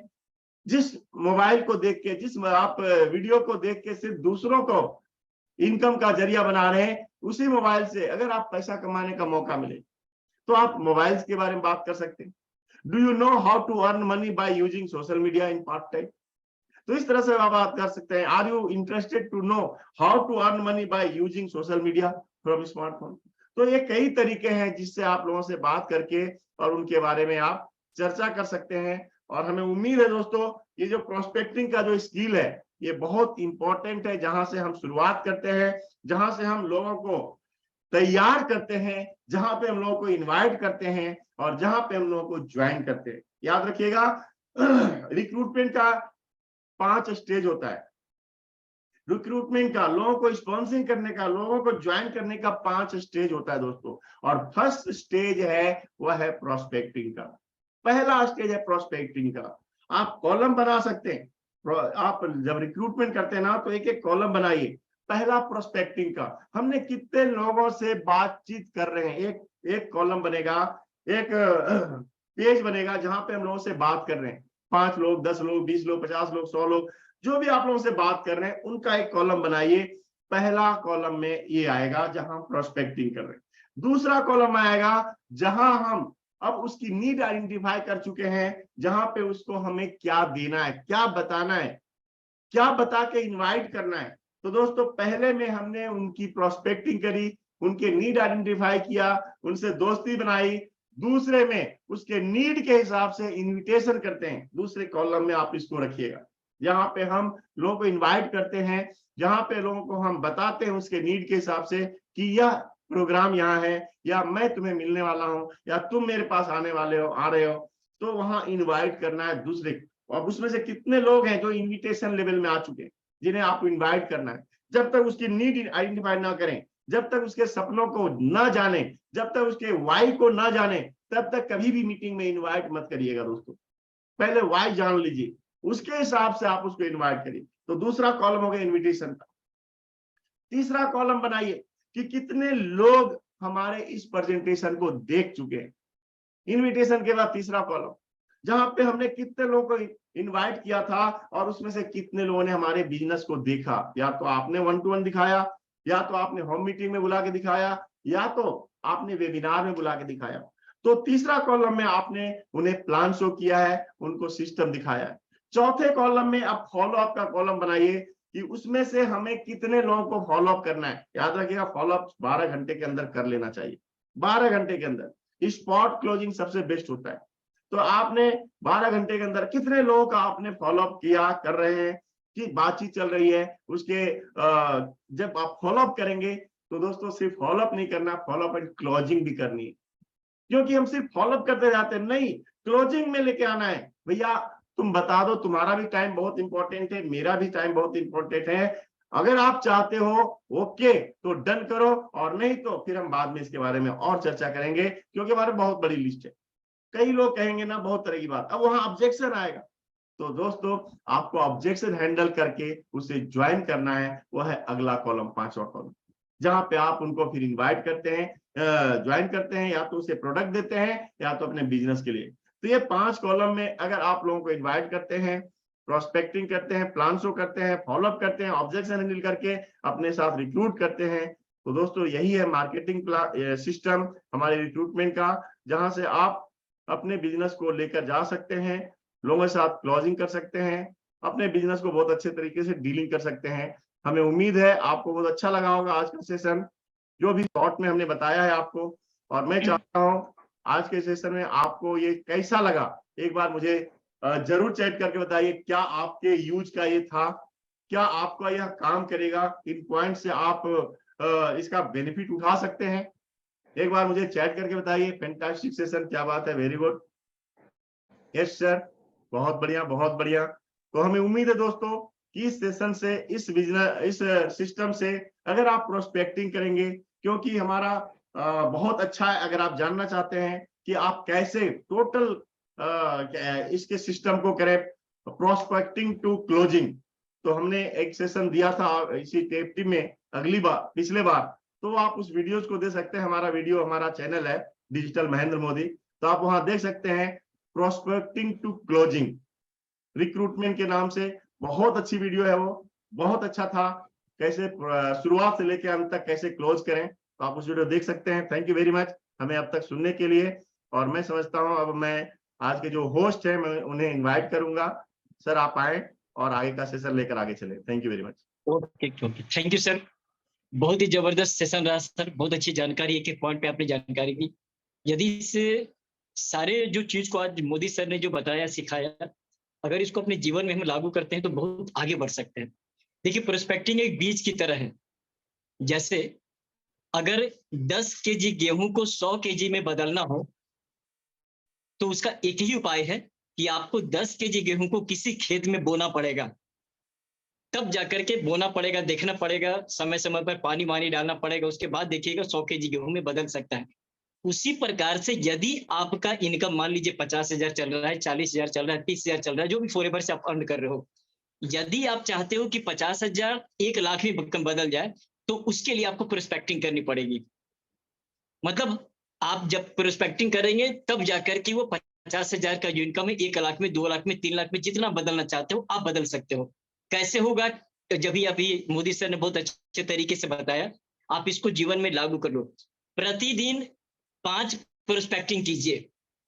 जिस मोबाइल को देख के, जिस आप वीडियो को देख के सिर्फ दूसरों को इनकम का जरिया बना रहे हैं, उसी मोबाइल से अगर आप पैसा कमाने का मौका मिले तो आप मोबाइल के बारे में बात कर सकते हैं। Do you know how to earn money by using social media in part time? तो इस तरह से आप बात कर सकते हैं। Are you interested to know how to earn money by using social media from smartphone? तो ये कई तरीके हैं जिससे आप लोगों से बात करके और उनके बारे में आप चर्चा कर सकते हैं। और हमें उम्मीद है दोस्तों, ये जो प्रोस्पेक्टिंग का जो स्किल है ये बहुत इंपॉर्टेंट है, जहां से हम शुरुआत करते हैं, जहां से हम लोगों को तैयार करते हैं, जहां पे हम लोगों को इनवाइट करते हैं और जहां पे हम लोगों को ज्वाइन करते हैं। याद रखिएगा, रिक्रूटमेंट का 5 स्टेज होता है। रिक्रूटमेंट का, लोगों को स्पॉन्सरिंग करने का, लोगों को ज्वाइन करने का 5 स्टेज होता है दोस्तों। और फर्स्ट स्टेज है, वह है प्रोस्पेक्टिंग का। पहला स्टेज है प्रोस्पेक्टिंग का। आप कॉलम बना सकते हैं। आप जब रिक्रूटमेंट करते हैं ना, तो एक एक कॉलम बनाइए। पहला प्रोस्पेक्टिंग का, हमने कितने लोगों से बातचीत कर रहे हैं, एक कॉलम बनेगा, एक पेज बनेगा जहां पे हम लोगों से बात कर रहे हैं। 5 लोग, 10 लोग, 20 लोग, 50 लोग, 100 लोग, जो भी आप लोगों से बात कर रहे हैं, उनका एक कॉलम बनाइए। पहला कॉलम में ये आएगा जहां हम प्रोस्पेक्टिंग कर रहे हैं। दूसरा कॉलम आएगा जहां हम अब उसकी नीड आइडेंटिफाई कर चुके हैं, जहां पे उसको हमें क्या देना है, क्या बताना है, क्या बता के इनवाइट करना है। तो दोस्तों, पहले में हमने उनकी प्रोस्पेक्टिंग करी, उनके नीड आइडेंटिफाई किया, उनसे दोस्ती बनाई। दूसरे में उसके नीड के हिसाब से इनविटेशन करते हैं। दूसरे कॉलम में आप इसको रखिएगा, जहां पे हम लोगों को इनवाइट करते हैं, जहां पे लोगों को हम बताते हैं उसके नीड के हिसाब से कि यह प्रोग्राम यहाँ है, या मैं तुम्हें मिलने वाला हूँ, या तुम मेरे पास आने वाले हो, आ रहे हो। तो वहां इनवाइट करना है दूसरे। और उसमें से कितने लोग हैं जो इनविटेशन लेवल में आ चुके हैं, जिन्हें आपको इनवाइट करना है। जब तक उसकी नीड आइडेंटिफाई ना करें, जब तक उसके सपनों को ना जाने, जब तक उसके वाई को ना जाने, तब तक कभी भी मीटिंग में इनवाइट मत करिएगा दोस्तों। पहले वाई जान लीजिए, उसके हिसाब से आप उसको इनवाइट करिए। तो दूसरा कॉलम हो गया इनविटेशन का। तीसरा कॉलम बनाइए कि कितने लोग हमारे इस प्रेजेंटेशन को देख चुके हैं। इनविटेशन के बाद तीसरा कॉलम, जहां पे हमने कितने लोगों को इनवाइट किया था और उसमें से कितने लोगों ने हमारे बिजनेस को देखा। या तो आपने 1 to 1 दिखाया, या तो आपने होम मीटिंग में बुला के दिखाया, या तो आपने वेबिनार में बुला के दिखाया। तो तीसरा कॉलम में आपने उन्हें प्लान शो किया है, उनको सिस्टम दिखाया है। चौथे कॉलम में आप फॉलो अप का कॉलम बनाइए कि उसमें से हमें कितने लोगों को फॉलो अप करना है। याद रखिएगा, फॉलो अप 12 घंटे के अंदर कर लेना चाहिए। 12 घंटे के अंदर स्पॉट क्लोजिंग सबसे बेस्ट होता है। तो आपने 12 घंटे के अंदर कितने लोगों का आपने फॉलो अप किया, कर रहे हैं, कि बातचीत चल रही है उसके। जब आप फॉलो अप करेंगे तो दोस्तों, सिर्फ फॉलो अप नहीं करना, फॉलो अप एंड क्लोजिंग भी करनी है। क्योंकि हम सिर्फ फॉलो अप करते जाते हैं, नहीं, क्लोजिंग में लेके आना है। भैया तुम बता दो, तुम्हारा भी टाइम बहुत इंपॉर्टेंट है, मेरा भी टाइम बहुत इंपॉर्टेंट है। अगर आप चाहते हो ओके तो डन करो, और नहीं तो फिर हम बाद में इसके बारे में और चर्चा करेंगे, क्योंकि हमारे बहुत बड़ी लिस्ट है। कई लोग कहेंगे ना बहुत तरह की बात, अब वहां ऑब्जेक्शन आएगा। तो दोस्तों, आपको ऑब्जेक्शन हैंडल करके उसे ज्वाइन करना है। वह है अगला कॉलम, 5वां कॉलम, जहां पे आप उनको फिर इनवाइट करते हैं, ज्वाइन करते हैं, या तो उसे प्रोडक्ट देते हैं, या तो अपने बिजनेस के लिए। तो ये 5 कॉलम में अगर आप लोगों को इनवाइट करते हैं, प्रोस्पेक्टिंग करते हैं, प्लान शो करते हैं, फॉलोअप करते हैं, ऑब्जेक्शन हैंडल करके अपने साथ रिक्रूट करते हैं, तो दोस्तों यही है मार्केटिंग सिस्टम हमारे रिक्रूटमेंट का, जहां से आप अपने बिजनेस को लेकर जा सकते हैं, लोगों के साथ क्लोजिंग कर सकते हैं, अपने बिजनेस को बहुत अच्छे तरीके से डीलिंग कर सकते हैं। हमें उम्मीद है आपको बहुत अच्छा लगा होगा आज का सेशन, जो भी शॉर्ट में हमने बताया है आपको। और मैं चाहता हूँ आज के सेशन में आपको ये कैसा लगा, एक बार मुझे जरूर चैट करके बताइए। क्या आपके यूज का ये था, क्या आपका यह काम करेगा, इन पॉइंट से आप इसका बेनिफिट उठा सकते हैं, एक बार मुझे चैट करके बताइए। फैंटास्टिक सेशन, क्या बात है, वेरी गुड, यस सर, बहुत बढ़िया बहुत बढ़िया। तो हमें उम्मीद है दोस्तों कि इस सेशन से, इस बिजनेस, इस सिस्टम से अगर आप प्रोस्पेक्टिंग करेंगे, क्योंकि हमारा बहुत अच्छा है। अगर आप जानना चाहते हैं कि आप कैसे टोटल इसके सिस्टम को करें, प्रोस्पेक्टिंग टू क्लोजिंग, तो हमने एक सेशन दिया था इसी टेप टीम में अगली बार, पिछले बार। तो आप उस वीडियोस को देख सकते हैं। हमारा वीडियो, हमारा चैनल है डिजिटल महेंद्र मोदी, तो आप वहां देख सकते हैं प्रोस्पेक्टिंग टू क्लोजिंग रिक्रूटमेंट के नाम से। बहुत अच्छी वीडियो है वो, बहुत अच्छा था, कैसे शुरुआत से लेकर अंत तक कैसे क्लोज करें। तो आप उस वीडियो देख सकते हैं। थैंक यू वेरी मच हमें अब तक सुनने के लिए। और मैं समझता हूं अब मैं आज के जो होस्ट है, मैं उन्हें इन्वाइट करूंगा। सर आप आए और आगे का सेशन लेकर आगे चले। Thank you very much. Okay okay, thank you sir, बहुत ही जबरदस्त सेशन रहा सर, बहुत अच्छी जानकारी, एक एक पॉइंट पे आपने जानकारी दी। यदि इस सारे जो चीज को आज मोदी सर ने जो बताया, सिखाया, अगर इसको अपने जीवन में हम लागू करते हैं तो बहुत आगे बढ़ सकते हैं। देखिए, प्रोस्पेक्टिंग एक बीज की तरह है। जैसे अगर 10 केजी गेहूं को 100 केजी में बदलना हो तो उसका एक ही उपाय है कि आपको 10 केजी गेहूं को किसी खेत में बोना पड़ेगा, तब जाकर के बोना पड़ेगा, देखना पड़ेगा, समय समय पर पानी वानी डालना पड़ेगा, उसके बाद देखिएगा 100 केजी गेहूं में बदल सकता है। उसी प्रकार से यदि आपका इनकम मान लीजिए 50,000 चल रहा है, 40,000 चल रहा है, 30,000 चल रहा है, जो भी फॉरएवर से आप अर्न कर रहे हो, यदि आप चाहते हो कि 50,000 1,00,000 में बदल जाए, तो उसके लिए आपको प्रोस्पेक्टिंग करनी पड़ेगी। मतलब आप जब प्रोस्पेक्टिंग करेंगे तब जाकर के वो 50,000 का जो इनकम है 1,00,000 में, 2,00,000 में, 3,00,000 में जितना बदलना चाहते हो आप बदल सकते हो। कैसे होगा? जब भी अभी मोदी सर ने बहुत अच्छे तरीके से बताया, आप इसको जीवन में लागू कर लो। प्रतिदिन 5 प्रोस्पेक्टिंग कीजिए,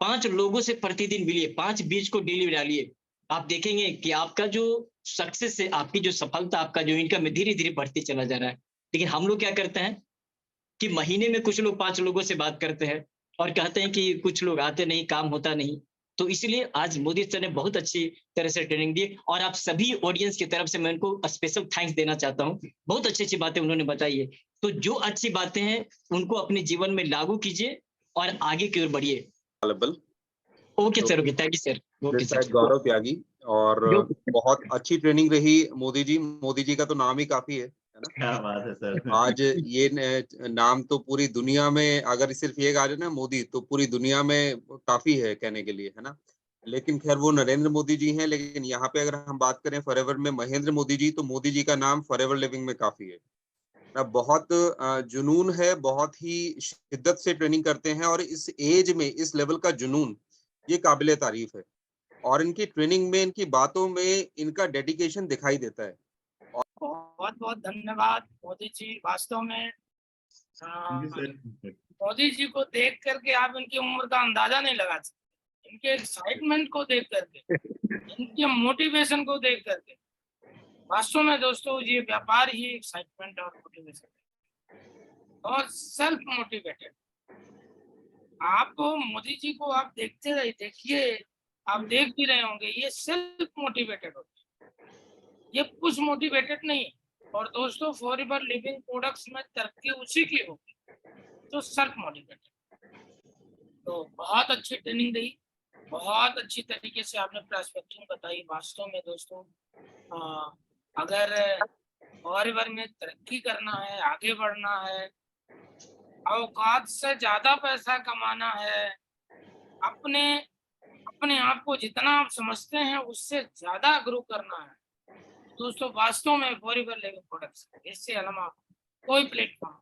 5 लोगों से प्रतिदिन मिलिए, 5 बीज को डेली डालिए। आप देखेंगे कि आपका जो सक्सेस है, आपकी जो सफलता, आपका जो इनकम है धीरे-धीरे बढ़ते चला जा रहा है। लेकिन हम लोग क्या करते हैं कि महीने में कुछ लोग 5 लोगों से बात करते हैं और कहते हैं कि कुछ लोग आते नहीं, काम होता नहीं। तो इसलिए आज मोदी सर ने बहुत अच्छी तरह से ट्रेनिंग दी और आप सभी ऑडियंस की तरफ से मैं उनको स्पेशल थैंक्स देना चाहता हूँ। बहुत अच्छी-अच्छी बातें उन्होंने बताई है। तो जो अच्छी बातें हैं, उनको अपने जीवन में लागू कीजिए और आगे की ओर बढ़िए। अवेलेबल ओके तो sir, okay, thank you sir. Okay this sir. Side Gaurav Tyagi. और जो बहुत अच्छी ट्रेनिंग रही मोदी जी का तो नाम ही काफी है ना। क्या बात है सर। आज ये नाम तो पूरी दुनिया में, अगर सिर्फ ये कहा जाए ना मोदी, तो पूरी दुनिया में काफी है कहने के लिए, है ना। लेकिन खैर वो नरेंद्र मोदी जी हैं, लेकिन यहाँ पे अगर हम बात करें फॉरएवर में महेंद्र मोदी जी, तो मोदी जी का नाम फॉरएवर लिविंग में काफी है ना। बहुत जुनून है, बहुत ही शिद्दत से ट्रेनिंग करते हैं, और इस एज में इस लेवल का जुनून ये काबिले तारीफ है। और इनकी ट्रेनिंग में, इनकी बातों में इनका डेडिकेशन दिखाई देता है। बहुत बहुत धन्यवाद मोदी जी। वास्तव में जी सर। मोदी जी को देख करके आप इनकी उम्र का अंदाजा नहीं लगा सकते। इनके एक्साइटमेंट को देख करके, इनके मोटिवेशन को देख करके, वास्तव में दोस्तों ये व्यापार ही एक्साइटमेंट और मोटिवेशन और सेल्फ मोटिवेटेड। आप मोदी जी को आप देखते रहिए, देखिए, आप देख भी रहे होंगे, ये सेल्फ मोटिवेटेड होते हैं, ये पुश मोटिवेटेड नहीं। और दोस्तों फॉरएवर लिविंग प्रोडक्ट्स में तरक्की उसी की होगी तो सेल्फ मोटिवेटेड। तो बहुत अच्छी ट्रेनिंग रही, बहुत अच्छी तरीके से आपने प्रोस्पेक्टिंग बताई। वास्तव में दोस्तों अगर फॉरएवर में तरक्की करना है, आगे बढ़ना है, औकात से ज्यादा पैसा कमाना है, अपने आप को जितना आप समझते हैं उससे ज्यादा ग्रो करना है, दोस्तों वास्तव में फॉरएवर लिविंग प्रोडक्ट्स, इससे अलावा कोई प्लेटफॉर्म